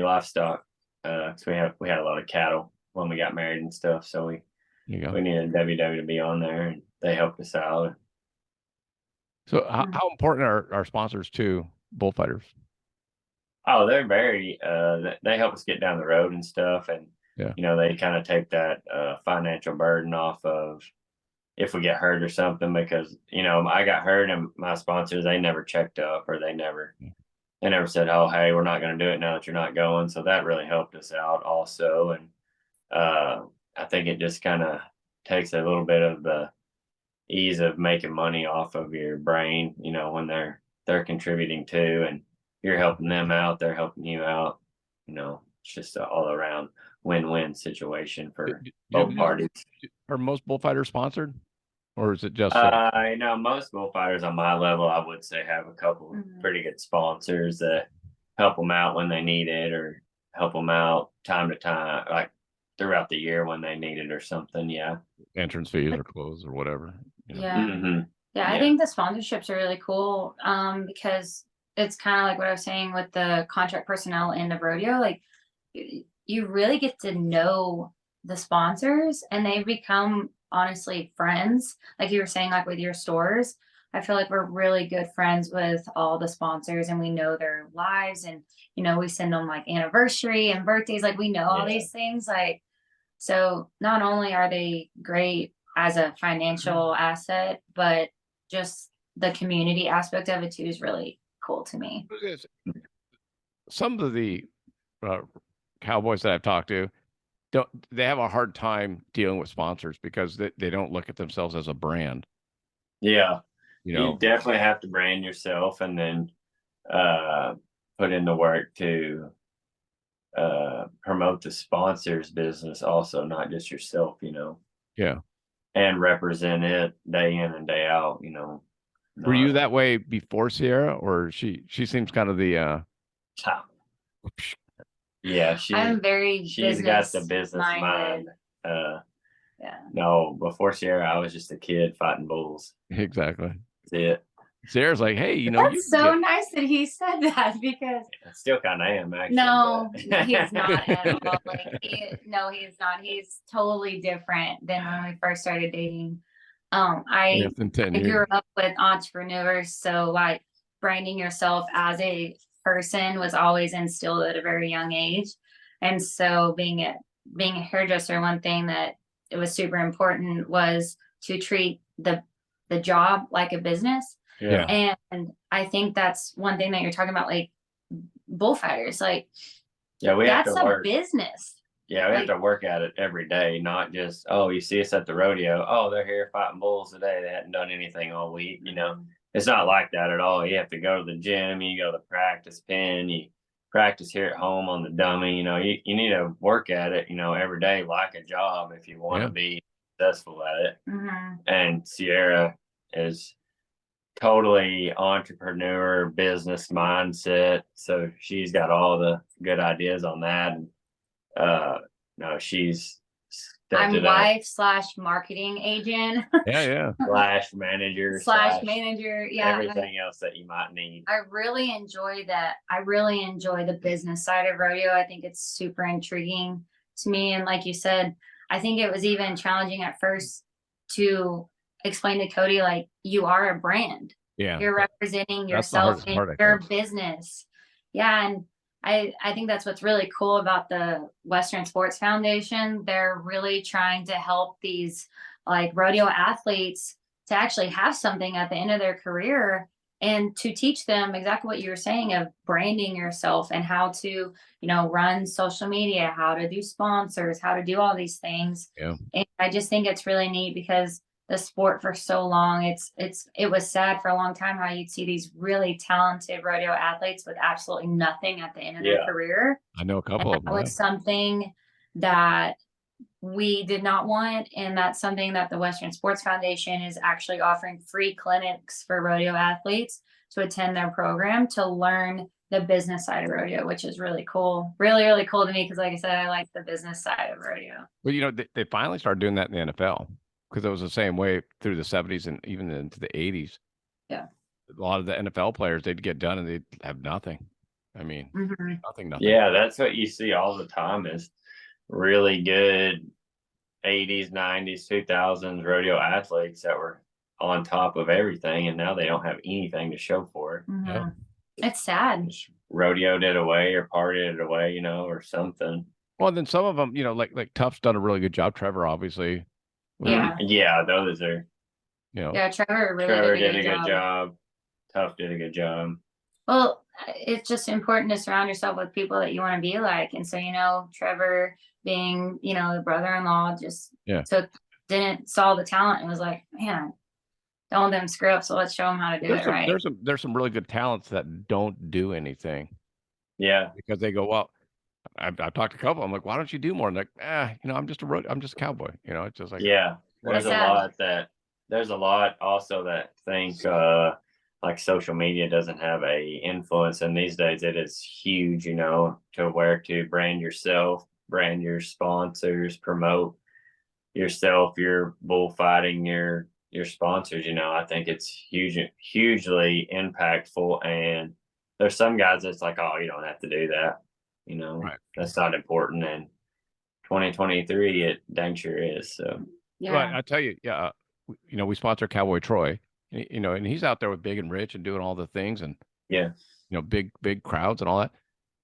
Livestock. Cause we had a lot of cattle when we got married and stuff, so we needed WW to be on there, and they helped us out. So how important are sponsors to bullfighters? Oh, they're very they help us get down the road and stuff, and they kind of take that financial burden off of if we get hurt or something, because I got hurt and my sponsors, they never checked up, or they never said, oh, hey, we're not going to do it now that you're not going. So that really helped us out also. And I think it just kind of takes a little bit of the ease of making money off of your brain, when they're contributing too, and you're helping them out, they're helping you out. It's just an all around win-win situation for both parties. Are most bullfighters sponsored, or is it just most bullfighters on my level, I would say, have a couple pretty good sponsors that help them out when they need it, or help them out time to time, like throughout the year when they need it or something. Yeah, entrance fees or clothes or whatever. Yeah, I think the sponsorships are really cool, because it's kind of like what I was saying with the contract personnel end of rodeo. Like, you really get to know the sponsors, and they become honestly friends. Like you were saying, like with your stores, I feel like we're really good friends with all the sponsors, and we know their lives, and we send them like anniversary and birthdays, like we know all these things. Like, so not only are they great as a financial asset, but just the community aspect of it too is really cool to me. Some of the cowboys that I've talked to, they have a hard time dealing with sponsors because they don't look at themselves as a brand. Yeah, you definitely have to brand yourself, and then put in the work to promote the sponsor's business also, not just yourself. And represent it day in and day out. Were you that way before Sierra, or she seems kind of the yeah, I'm very she's got the business mind. No, before Sierra, I was just a kid fighting bulls. Exactly. That's it. Sarah's like, hey, that's so nice that he said that, because I still kind of am, actually. No, he's not at all. No, he's not. He's totally different than when we first started dating. I grew up with entrepreneurs, so like branding yourself as a person was always instilled at a very young age. And so being a hairdresser, one thing that it was super important was to treat the job like a business. Yeah. And I think that's one thing that you're talking about, like bullfighters, like that's a business. Yeah, we have to work at it every day, not just, oh, you see us at the rodeo, oh, they're here fighting bulls today, they hadn't done anything all week. It's not like that at all. You have to go to the gym, you go to the practice pen, you practice here at home on the dummy. You need to work at it, every day like a job if you want to be successful at it. And Sierra is totally entrepreneur business mindset, so she's got all the good ideas on that. And no, she's I'm to that. wife / marketing agent Yeah. Slash manager / manager. Yeah. everything else that you might need. I really enjoy that. I really enjoy the business side of rodeo. I think it's super intriguing to me. And like you said, I think it was even challenging at first to explain to Cody, like, you are a brand. Yeah. You're representing That's the yourself hardest in part, I your think. business. Yeah. And I think that's what's really cool about the Western Sports Foundation. They're really trying to help these like rodeo athletes to actually have something at the end of their career and to teach them exactly what you were saying of branding yourself and how to, you know, run social media, how to do sponsors, how to do all these things. Yeah. And I just think it's really neat because the sport for so long, it was sad for a long time how you'd see these really talented rodeo athletes with absolutely nothing at the end of their career. I know a couple of That them. was something that we did not want, and that's something that the Western Sports Foundation is actually offering free clinics for rodeo athletes to attend their program to learn the business side of rodeo, which is really cool. Really, really cool to me because, like I said, I like the business side of rodeo. Well, you know, they finally started doing that in the NFL because it was the same way through the 70s and even into the 80s. Yeah. A lot of the NFL players, they'd get done and they'd have nothing. I mean, Mhm. nothing. Yeah, that's what you see all the time is really good 80s, 90s, 2000s rodeo athletes that were on top of everything, and now they don't have anything to show for it. Mhm. Yeah. It's sad. Just rodeoed it away or partied it away, you know, or something. Well, then some of them, you know, like Tuff's done a really good job. Trevor, obviously. Yeah. Yeah, those are. You know. Yeah, Trevor really Trevor did did a good job. Tuff did a good job. Well, it's just important to surround yourself with people that you want to be like. And so, you know, Trevor being, you know, the brother-in-law just saw the talent and was like, man, don't let them screw up. So let's show them how to do it right. There's some really good talents that don't do anything. Yeah. Because they go, well, I've talked to a couple. I'm like, why don't you do more? And like, you know, I'm just a cowboy. You know, it's just like, yeah. There's sad. There's a lot also that think like social media doesn't have a influence, and these days it is huge, you know, to where to brand yourself, brand your sponsors, promote yourself, your bullfighting, your sponsors. You know, I think it's hugely impactful, and there's some guys that's like, oh, you don't have to do that, you know, that's not important. And 2023 it dang sure is. So Yeah. Well, I tell you, you know, we sponsor Cowboy Troy, you know, and he's out there with Big and Rich and doing all the things and, yeah, you know, big crowds and all that.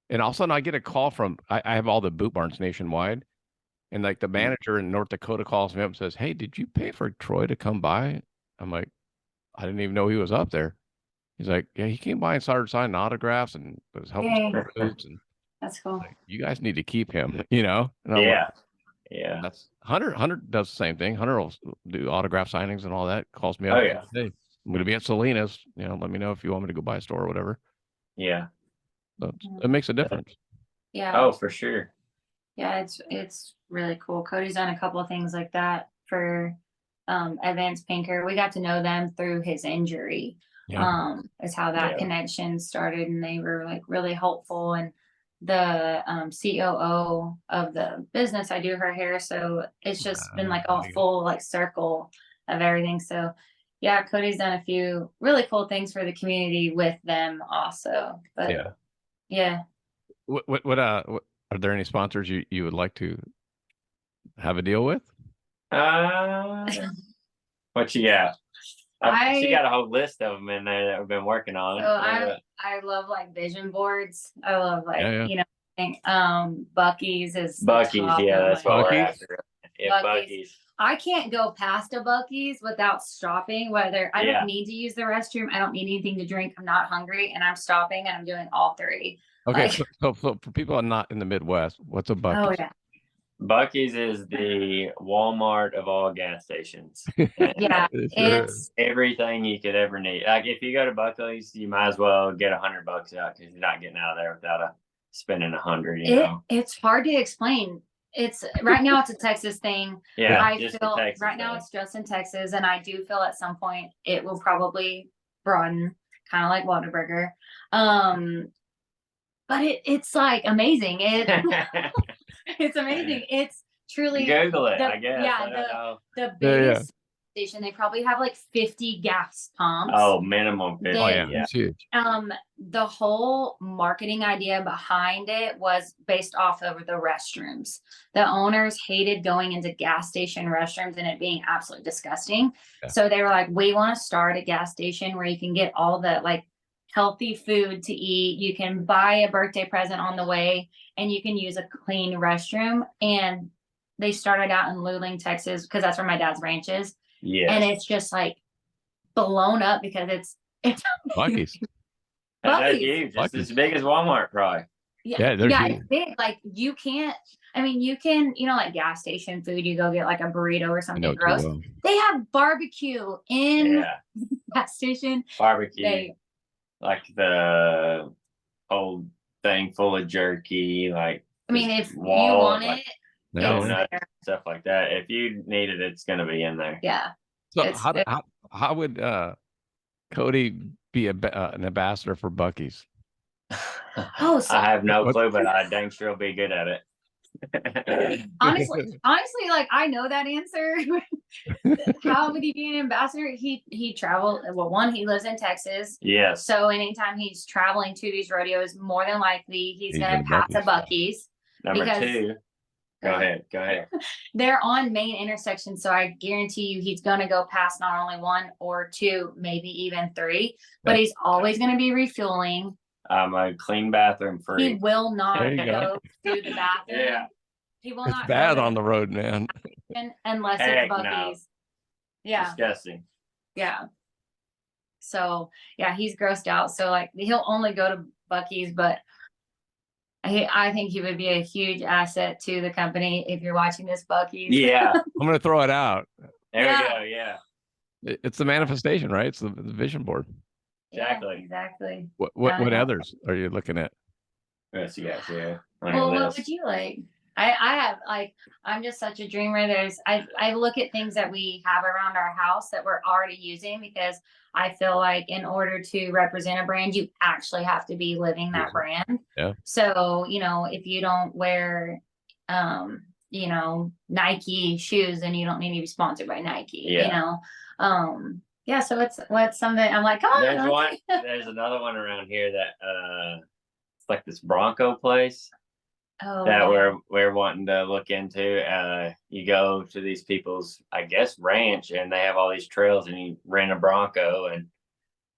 And all of a sudden I get a call from, I have all the boot barns nationwide. And like the manager in North Dakota calls me up and says, hey, did you pay for Troy to come by? I'm like, I didn't even know he was up there. He's like, yeah, he came by and started signing autographs and was helping some boots. And that's cool. like, you guys need to keep him, you know? And I'm yeah. like, Yeah. That's Hunter does the same thing. Hunter will do autograph signings and all that. Calls me up. Oh, yeah. Hey, I'm going to be at Salinas. You know, let me know if you want me to go by a store or whatever. Yeah. So it makes a difference. Yeah. Oh, for sure. Yeah, it's really cool. Cody's done a couple of things like that for Advanced Pinker. We got to know them through his injury. Yeah. Is how that connection started, and they were like really helpful. And the COO of the business, I do her hair, so it's just been like a full like circle of everything. So yeah, Cody's done a few really cool things for the community with them also. But yeah. What are there any sponsors you would like to have a deal with? What you got? She got a whole list of them in there that we've been working on. So I love like vision boards. I love like you know, Buc-ee's is Buc-ee's. Yeah, that's what we're after. Yeah, Buc-ee's. I can't go past a Buc-ee's without stopping. Whether I don't need to use the restroom, I don't need anything to drink. I'm not hungry, and I'm stopping, and I'm doing all three. Okay, so for people not in the Midwest, what's a Buc-ee's? Oh yeah. Buc-ee's is the Walmart of all gas stations. Yeah, it's everything you could ever need. Like if you go to Buc-ee's, you might as well get $100 out because you're not getting out of there without spending $100. You know, it's hard to explain. It's right now it's a Texas thing. Yeah, I feel right now it's just in Texas, and I do feel at some point it will probably broaden, kind of like Whataburger. But it's like amazing. It's amazing. It's truly Google it, the- I guess. yeah, I don't know. the Yeah, biggest station, they probably have like 50 gas pumps. Oh, minimum 50. Oh yeah, Yeah. it's huge. The whole marketing idea behind it was based off of the restrooms. The owners hated going into gas station restrooms and it being absolutely disgusting. Yeah. So they were like, we want to start a gas station where you can get all the like healthy food to eat. You can buy a birthday present on the way and you can use a clean restroom. And they started out in Luling, Texas, because that's where my dad's ranch is. Yes. And it's just like blown up because it's Buc-ee's. That's Buc-ee's. huge. It's Buc-ee's. as big as Walmart, probably. Yeah, they're huge. it's big. Like you can't. I mean, you can. You know, like gas station food. You go get like a burrito or I something know too gross. well. They have barbecue in Yeah. the gas station. Barbecue. They Like the whole thing full of jerky. Like, I mean, just if you wall, want like, it, Yeah, it's yeah. donuts, there. stuff like that. If you need it, it's going to be in there. Yeah. So It's- how would Cody be an ambassador for Buc-ee's? Oh, so- I have no What- clue, but I dang sure will be good at it. honestly, like I know that answer. How would he be an ambassador? He traveled. Well, one, he lives in Texas. Yes. So anytime he's traveling to these rodeos, more than likely he's He's gonna in pass a Buc-ee's. Buc-ee's. Number because- 2. Go ahead. Go ahead. They're on main intersections, so I guarantee you he's gonna go past not only 1 or 2, maybe even 3. But he's always gonna be refueling. I'm a clean bathroom He free. will not There you go to the bathroom. Yeah. He will It's not bad go on the road, man. unless Heck it's no. Buc-ee's. Yeah. Disgusting. Yeah. So yeah, he's grossed out. So like he'll only go to Buc-ee's, but I think he would be a huge asset to the company if you're watching this, Buc-ee's. Yeah. I'm gonna throw it out. There Yeah. we go. Yeah. It's the manifestation, right? It's the vision board. Yeah, Exactly. exactly. What Yeah. others are you looking at? Yes, yes, yeah. On Well, your what list. would you like? I have like I'm just such a dreamer. I look at things that we have around our house that we're already using because I feel like in order to represent a brand, you actually have to be living that Yes. brand. Yeah. So, if you don't wear Nike shoes, then you don't need to be sponsored by Nike. Yeah. Yeah, so what's something I'm like, come on. There's one. There's another one around here that it's like this Bronco place Oh, that yeah. we're wanting to look into. You go to these people's, I guess, ranch, and they have all these trails, and you rent a Bronco and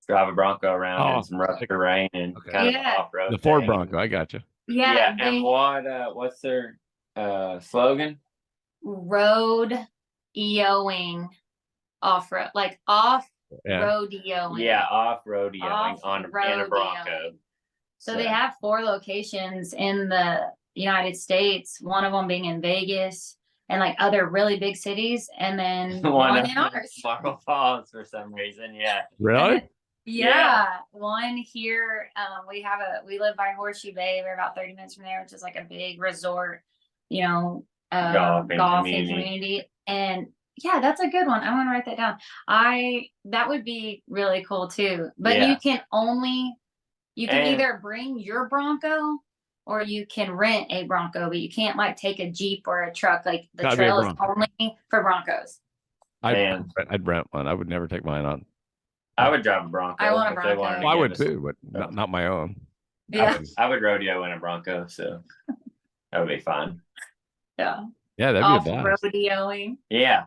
drive a Bronco around Oh, in some rough terrain and okay. kind of Yeah. an off-road. The Ford thing. Bronco. I got you. Yeah, And what's their slogan? road EOing off-road, like off Yeah. rodeoing. Yeah, off-road yelling in a Off-road Bronco. yelling. So they have 4 locations in the United States, one of them being in Vegas and like other really big cities, and then one in ours. Marble Falls for some reason. Yeah. Really? Yeah, one here. We live by Horseshoe Bay. We're about 30 minutes from there, which is like a big resort, Golfing golfing community. community. And yeah, that's a good one. I'm gonna write that down. That would be really cool too. But Yeah. you can And- either bring your Bronco or you can rent a Bronco, but you can't like take a Jeep or a truck. Like the Gotta be a trail is Bronco. only for Broncos. Man. I'd rent one. I would never take mine on. I would drive a Bronco. I want a if they wanted Bronco. to Well, I give would us- too, but not my own. Yeah. I would rodeo in a Bronco, so that would be fun. Yeah. Yeah, that'd Off be a blast. rodeoing. Yeah,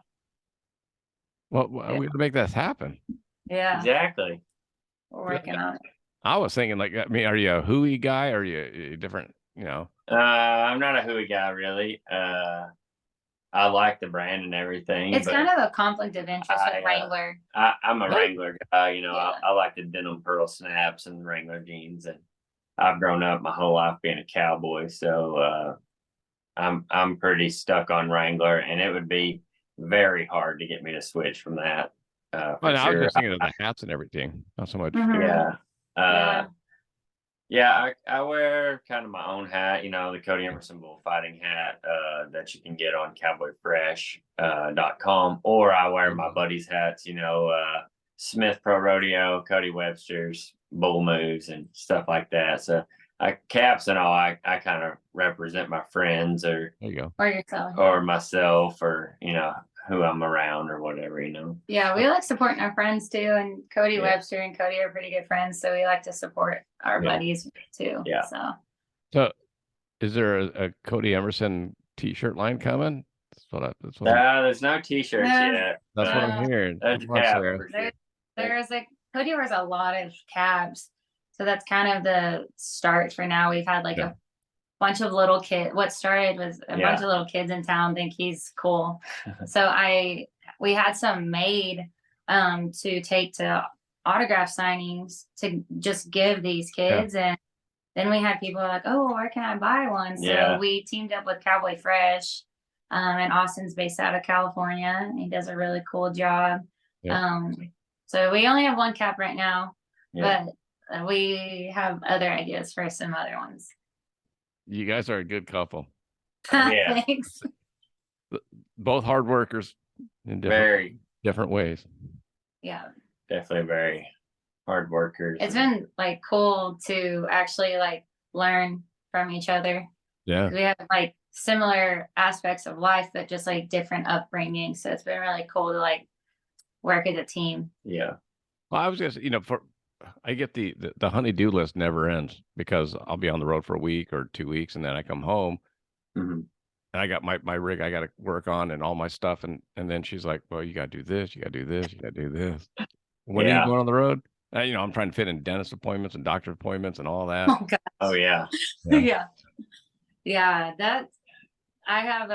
Well, we have to make this happen. Yeah. exactly. We're working on it. I was thinking, like, I mean, are you a hooey guy? Or are you a different? I'm not a hooey guy really. I like the brand and everything. It's but kind of a conflict of interest I, with Wrangler. I'm a Really? Wrangler guy. Yeah. I like the denim pearl snaps and Wrangler jeans, and I've grown up my whole life being a cowboy, so I'm pretty stuck on Wrangler, and it would be very hard to get me to switch from that. For Well, I was sure. just thinking of the hats and everything, not so much. Mhm. Yeah. Yeah. Yeah, I wear kind of my own hat, the Cody Emerson bullfighting hat that you can get on cowboyfresh.com, or I wear my buddy's hats, Smith Pro Rodeo, Cody Webster's bull moves and stuff like that. So caps and all, I kind of represent my friends There you go. Or yourself. or myself or, who I'm around or whatever, Yeah, we like supporting our friends too. And Cody Yeah. Webster and Cody are pretty good friends. So we like to support our Yeah. buddies too. Yeah. So is there a Cody Emerson t-shirt line coming? That's what There's no t-shirts Yeah. yet. that's what but I'm hearing. there's Come on, cap Sarah. for sure. There's Cody wears a lot of cabs. So that's kind of the start for now. We've had like Yeah. a bunch of little kids. What started was a Yeah. bunch of little kids in town think he's cool. So we had some made to take to autograph signings to just give these kids. And then we had people like, oh, where can I buy one? So Yeah. we teamed up with Cowboy Fresh. And Austin's based out of California, and he does a really cool job. Yeah. So we only have one cap right now, Yeah. but we have other ideas for some other ones. You guys are a good couple. Yeah. Thanks. Both hard workers in Very, different ways. Yeah. definitely very hard workers. It's been like cool to actually like learn from each other. Yeah. We have like similar aspects of life, but just like different upbringing. So it's been really cool to like work as a team. Yeah. Well, I was just, I get the honey-do list never ends because I'll be on the road for a week or 2 weeks and then I come home Mhm. and I got my rig I got to work on and all my stuff. And then she's like, well, you got to do this, you got to do this, you got to do this. When are you Yeah. going on the road? I'm trying to fit in dentist appointments and doctor appointments and all that. Oh god. Oh yeah. Yeah. Yeah. That's I have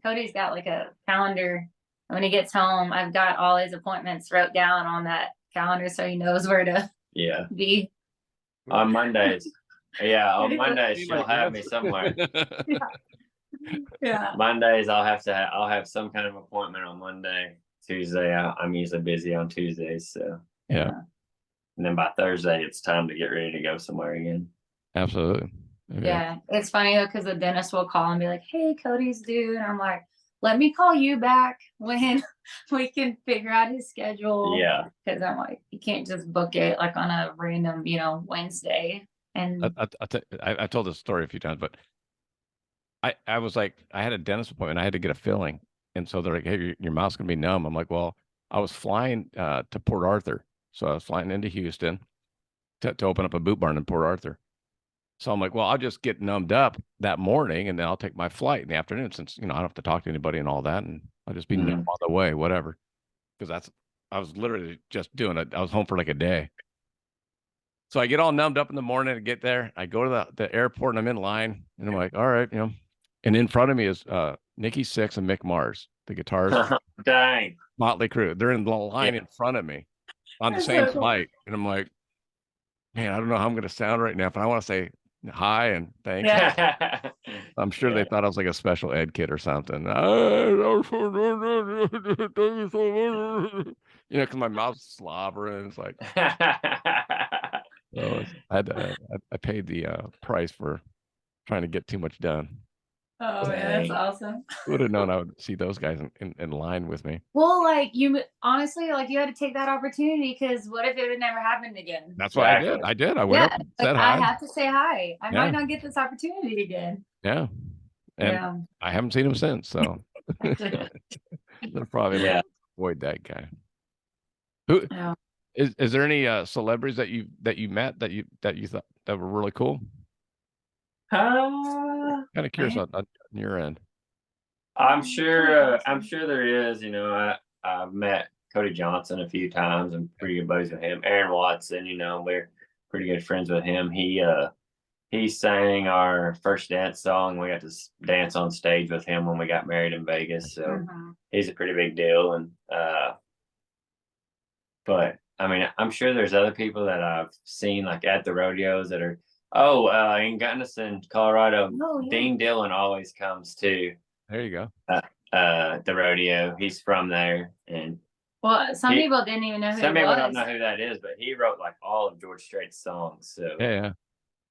Cody's got like a calendar. When he gets home, I've got all his appointments wrote down on that calendar so he knows where to Yeah. be. On Mondays. Yeah. On Mondays Be she'll like have this. me somewhere. Yeah. Mondays I'll have some kind of appointment on Monday. Tuesday I'm usually busy on Tuesdays. So Yeah, and then by Thursday it's time to get ready to go somewhere again. absolutely. Yeah. It's funny though, because the dentist will call and be like, hey, Cody's due. And I'm like, let me call you back when we can figure out his schedule. Yeah. Because I'm like, you can't just book it like on a random, Wednesday. And I told this story a few times, but I was like, I had a dentist appointment. I had to get a filling. And so they're like, hey, your mouth's going to be numb. I'm like, well, I was flying to Port Arthur. So I was flying into Houston to open up a boot barn in Port Arthur. So I'm like, well, I'll just get numbed up that morning and then I'll take my flight in the afternoon since, I don't have to talk to anybody and all that. And I'll just be numb on the way, whatever. Because I was literally just doing it. I was home for like a day. So I get all numbed up in the morning to get there. I go to the airport and I'm in line and I'm like, all right, and in front of me is Nikki Sixx and Mick Mars, the guitarist, Dang. Motley Crue. They're in the line in front of me on the That's same so cool. flight. And I'm like, man, I don't know how I'm going to sound right now, but I want to say hi and thanks. Yeah. I'm sure they thought I was like a special ed kid or something. Because my mouth's slobbering. It's like, so I paid the price for trying to get too much done. Oh man, that's Dang. awesome. Who would have known I would see those guys in line with me? Well, like you honestly, like you had to take that opportunity because what if it had never happened again? That's what Exactly. I did. I went up and said I hi. have to say hi. I Yeah. might not get this opportunity again. Yeah. And I haven't seen him since. So they're probably like, avoid that guy. Who Yeah. is there any celebrities that you met that you thought that were really cool? Kind of curious on your end. I'm sure there is. I've met Cody Johnson a few times. I'm pretty good buddies with him. Aaron Watson, we're pretty good friends with him. He sang our first dance song. We got to dance on stage with him when we got married in Vegas. So he's a pretty big deal. And but I mean, I'm sure there's other people that I've seen like at the rodeos that are. In Gunnison, Colorado, Dean Dillon always comes too. There you go. The rodeo. He's from there, and some people didn't even know who some he people was. don't know who that is, but he wrote like all of George Strait's songs. So Yeah.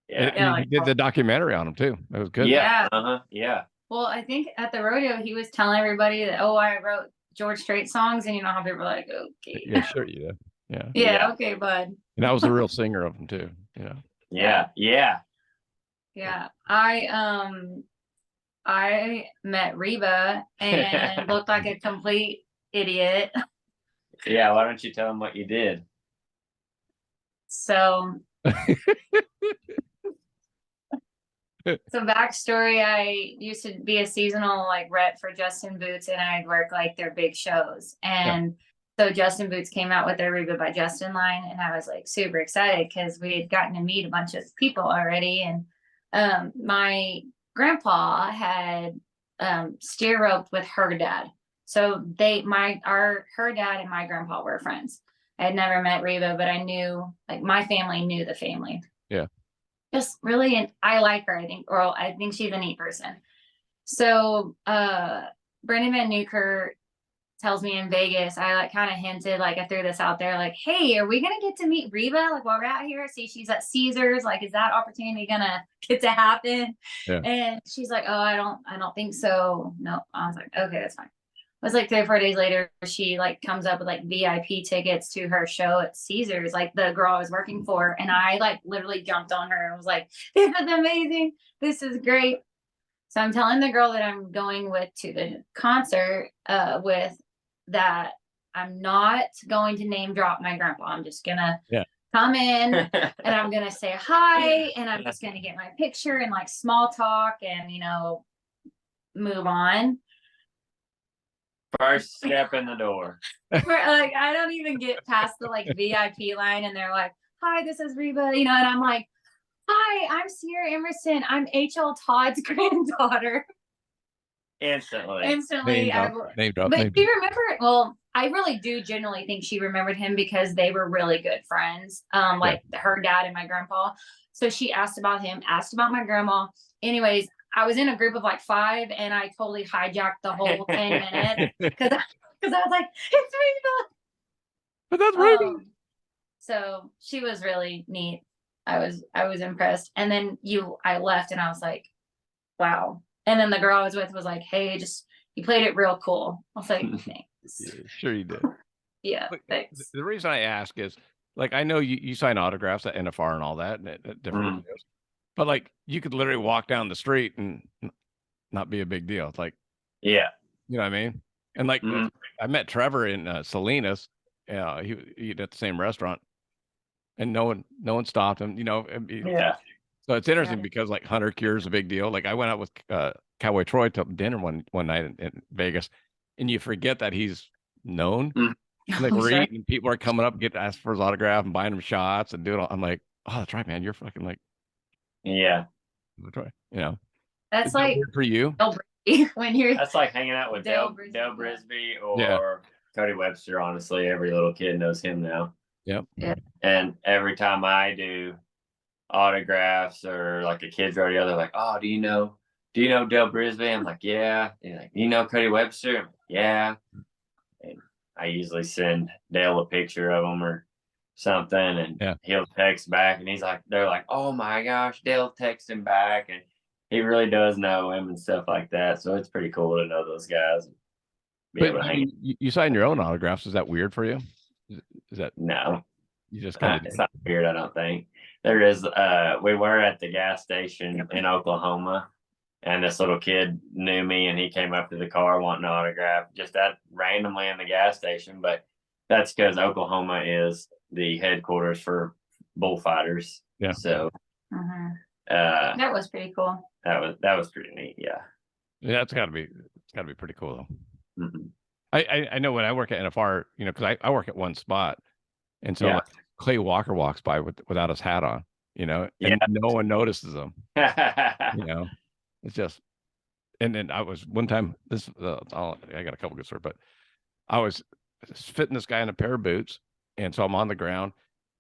yeah. He did the documentary on him too. That was good. Yeah. Yeah. Well, I think at the rodeo he was telling everybody that I wrote George Strait songs, and how people were like, okay. Yeah, sure you did. Yeah. Yeah. Okay, bud. And I was the real singer of them too. Yeah. Yeah. I met Reba and looked like a complete idiot. Yeah, why don't you tell them what you did? So backstory, I used to be a seasonal like rep for Justin Boots, and I'd work like their big shows. And so Justin Boots came out with their Reba by Justin line, and I was like super excited because we had gotten to meet a bunch of people already. And my grandpa had steer roped with her dad. So her dad and my grandpa were friends. I had never met Reba, but I knew like my family knew the family. Yeah. Just really, and I like her. I think she's a neat person. So Brendan Van Newkirk tells me in Vegas, I like kind of hinted, like I threw this out there, like, hey, are we gonna get to meet Reba? Like while we're out here, see she's at Caesars. Like, is that opportunity gonna get to happen? Yeah. And she's like, oh, I don't think so. No. I was like, okay, that's fine. It was like 3 or 4 days later, she like comes up with like VIP tickets to her show at Caesars, like the girl I was working for. And I like literally jumped on her and was like, this is amazing. This is great. So I'm telling the girl that I'm going with to the concert with that I'm not going to name drop my grandpa. I'm just gonna come in and I'm gonna say hi and I'm just gonna get my picture and like small talk and move on. First step in the door. Like I don't even get past the like VIP line and they're like, hi, this is Reba, and I'm like, hi, I'm Sierra Emerson. I'm HL Todd's granddaughter. Instantly. Name drop. But she remembered. Well, I really do generally think she remembered him because they were really good friends. Her dad and my grandpa. So she asked about him, asked about my grandma. Anyways, I was in a group of like 5 and I totally hijacked the whole 10 minutes because I was like, it's Reba. But that's Reba. So she was really neat. I was impressed. And then I left and I was like, wow. And then the girl I was with was like, hey, you played it real cool. I was like, thanks. Yeah, sure you did. Yeah, thanks. The reason I ask is, like, I know you sign autographs at NFR and all that, and at different videos, but like, you could literally walk down the street and not be a big deal. It's like, yeah, you know what I mean? And like, I met Trevor in Salinas. He eating at the same restaurant, and no one stopped him. yeah. So it's interesting because like Hunter Cure is a big deal. Like I went out with Cowboy Troy to dinner one night in Vegas, and you forget that he's known. Like we're eating, people are coming up, get asked for his autograph and buying him shots and doing all. I'm like, oh, that's right, man. You're fucking like, yeah. That's like for you when you're. That's like hanging out with Dale Brisby or Cody Webster. Honestly, every little kid knows him now. Yep. Yeah. And every time I do autographs or like a kids rodeo, they're like, oh, do you know Dale Brisby? I'm like, yeah. And like, you know Cody Webster? I'm like, yeah. And I usually send Dale a picture of him or something, and he'll text back, and they're like, oh my gosh, Dale texted him back, and he really does know him and stuff like that. So it's pretty cool to know those guys. But you sign your own autographs. Is that weird for you? Is that no? You just kind of it's not weird, I don't think. There is we were at the gas station in Oklahoma, and this little kid knew me, and he came up to the car wanting an autograph just that randomly in the gas station. But that's because Oklahoma is the headquarters for bullfighters. Yeah. So that was pretty cool. That was pretty neat. Yeah. Yeah, it's gotta be pretty cool though. I know when I work at NFR, because I work at one spot, and so like, Clay Walker walks by without his hat on, and no one notices him. It's just, and then I was one time I got a couple good stories, but I was fitting this guy in a pair of boots, and so I'm on the ground,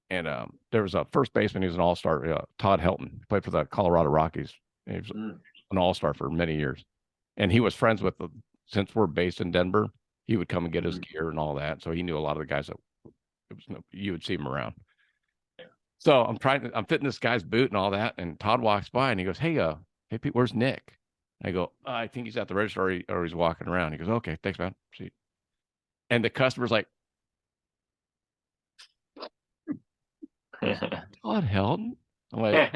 and there was a first baseman. He was an all-star, Todd Helton. He played for the Colorado Rockies. He was an all-star for many years, and he was friends with since we're based in Denver, he would come and get his gear and all that. So he knew a lot of the guys that you would see him around. So I'm fitting this guy's boot and all that, and Todd walks by and he goes, hey Pete, where's Nick? I go, I think he's at the register or he's walking around. He goes, okay, thanks, man. See. And the customer's like, Todd Helton? I'm like,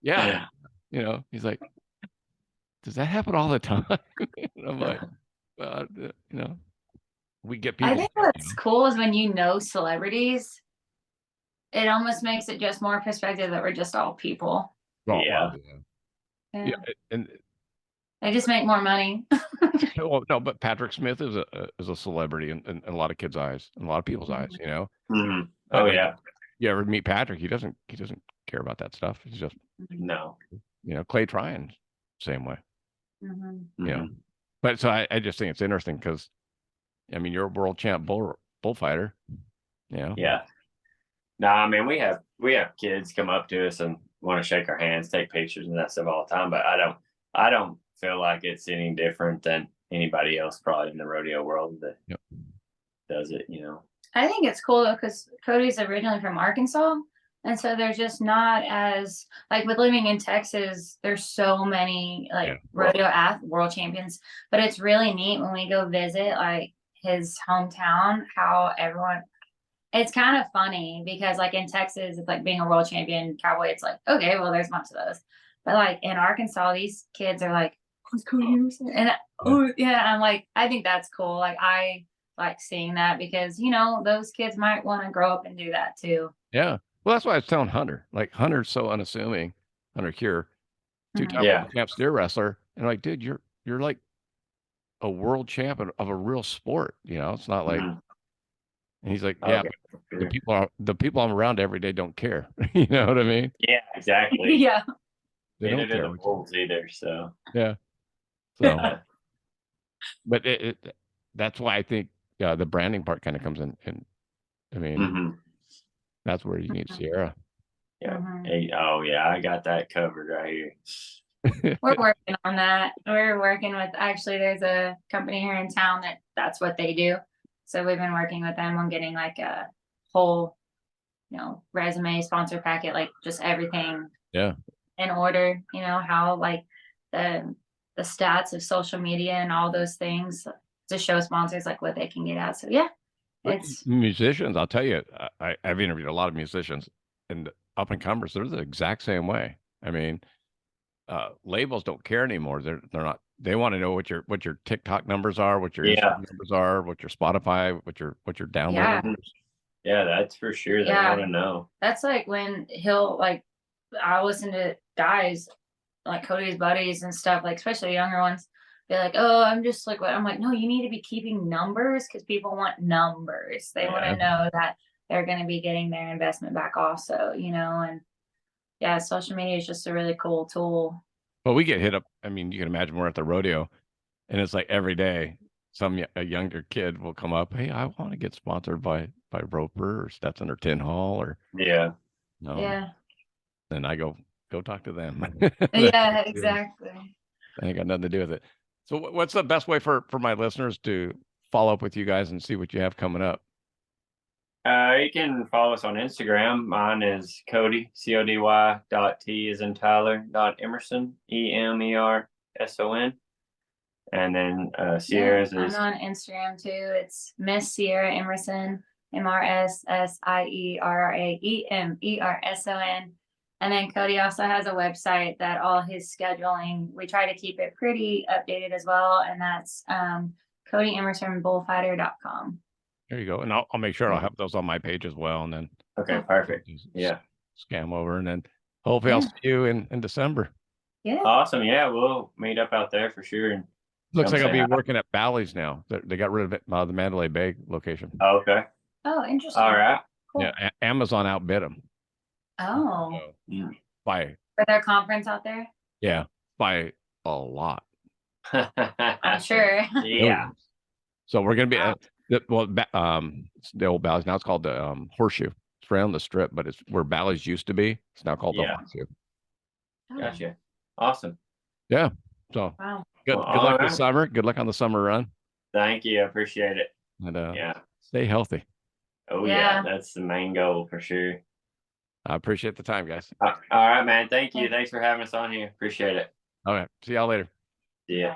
yeah. You know, he's like, does that happen all the time? And I'm like, well, you know, we get people. I think what's cool is when you know celebrities, it almost makes it just more perspective that we're just all people. Oh, Yeah. Yeah. and They just make more money. well, no, but Patrick Smith is a celebrity in a lot of kids' eyes, in a lot of people's eyes. You know. Mhm. Oh Like, yeah. you ever meet Patrick? He doesn't care about that stuff. He's just, No. you know, Clay Tryon, same way. Mhm. You know. Mhm. But so I just think it's interesting because, I mean, you're a world champ bullfighter. You know. Yeah. No, I mean we have kids come up to us and want to shake our hands, take pictures and that stuff all the time. But I don't feel like it's any different than anybody else probably in the rodeo world that Yep. does it, you know. I think it's cool though, because Cody's originally from Arkansas. And so there's just not as like with living in Texas, there's so many like rodeo world champions. But it's really neat when we go visit like his hometown, how everyone it's kind of funny because like in Texas, it's like being a world champion cowboy, it's like, okay, well, there's a bunch of those. But like in Arkansas, these kids are like, who's Cody Emerson? And oh yeah, I'm like, I think that's cool. Like I like seeing that because you know those kids might want to grow up and do that too. Yeah. Well, that's why I was telling Hunter. Like Hunter's so unassuming. Hunter Cure, two-time Yeah. world champ steer wrestler, and like, dude, you're like a world champ of a real sport. You know, it's not like. Mhm. And he's like, yeah, Okay. but the people I'm around every day don't care. You know what I mean? Yeah, exactly. Yeah. They Neither don't care. do the wolves either. So Yeah. So, but that's why I think the branding part kind of comes in. And I mean, Mhm. that's where you need Sierra. Yeah. Mhm. Hey, oh yeah, I got that covered right here. We're working on that. We're working with actually there's a company here in town that's what they do. So we've been working with them on getting like a whole, you know, resume, sponsor packet, like just everything Yeah. in order, you know, how like the stats of social media and all those things to show sponsors like what they can get out. So yeah, But it's musicians, I'll tell you, I've interviewed a lot of musicians and up and comers. They're the exact same way. I mean, labels don't care anymore. They're not. They want to know what your TikTok numbers are, what your Yeah. Instagram numbers are, what your Spotify, what your download Yeah. numbers. Yeah, that's for sure. They Yeah. want to know. that's like when he'll like I listen to guys like Cody's buddies and stuff, like especially younger ones. They're like, oh, I'm just like what I'm like, no, you need to be keeping numbers because people want numbers. They want Yeah. to know that they're going to be getting their investment back also, you know, and yeah, social media is just a really cool tool. Well, we get hit up. I mean, you can imagine we're at the rodeo, and it's like every day, a younger kid will come up. Hey, I want to get sponsored by Roper or Stetson or Tin Hall or Yeah. Yeah. Then I go talk to them. Yeah, exactly. I ain't got nothing to do with it. So what's the best way for my listeners to follow up with you guys and see what you have coming up? You can follow us on Instagram. Mine is Cody, CODY.T as in Tyler .Emerson, EMERSON. And then Sierra's I'm is on Instagram too. It's Miss Sierra Emerson, MRSSIERRAEMERSON. And then Cody also has a website that all his scheduling, we try to keep it pretty updated as well. And that's CodyEmersonBullfighter.com. There you go. And I'll make sure I'll have those on my page as well. And then okay, perfect. just Yeah. scam over. And then hopefully I'll see you in December. Yeah. Awesome. Yeah, we'll meet up out there for sure. And Looks come like I'll say be hi. working at Bally's now. They got rid of it, the Mandalay Bay location. Okay. Oh, interesting. All right. Cool. Yeah, Amazon outbid them. Oh, By for their conference out there? by a lot. I'm sure. Yeah. So we're gonna be Wow. it's the old Bally's. Now it's called the Horseshoe. It's right on the strip, but it's where Bally's used to be. It's now called the Yeah. Horseshoe. Gotcha. Awesome. Yeah. So Wow. good Well, luck all this summer. Good luck on the summer run. Thank you. I appreciate it. And Yeah. stay healthy. Oh Yeah. yeah. That's the main goal for sure. I appreciate the time, guys. All right, man. Thank you. Thanks for having us on here. Appreciate it. All right. See y'all later. See ya.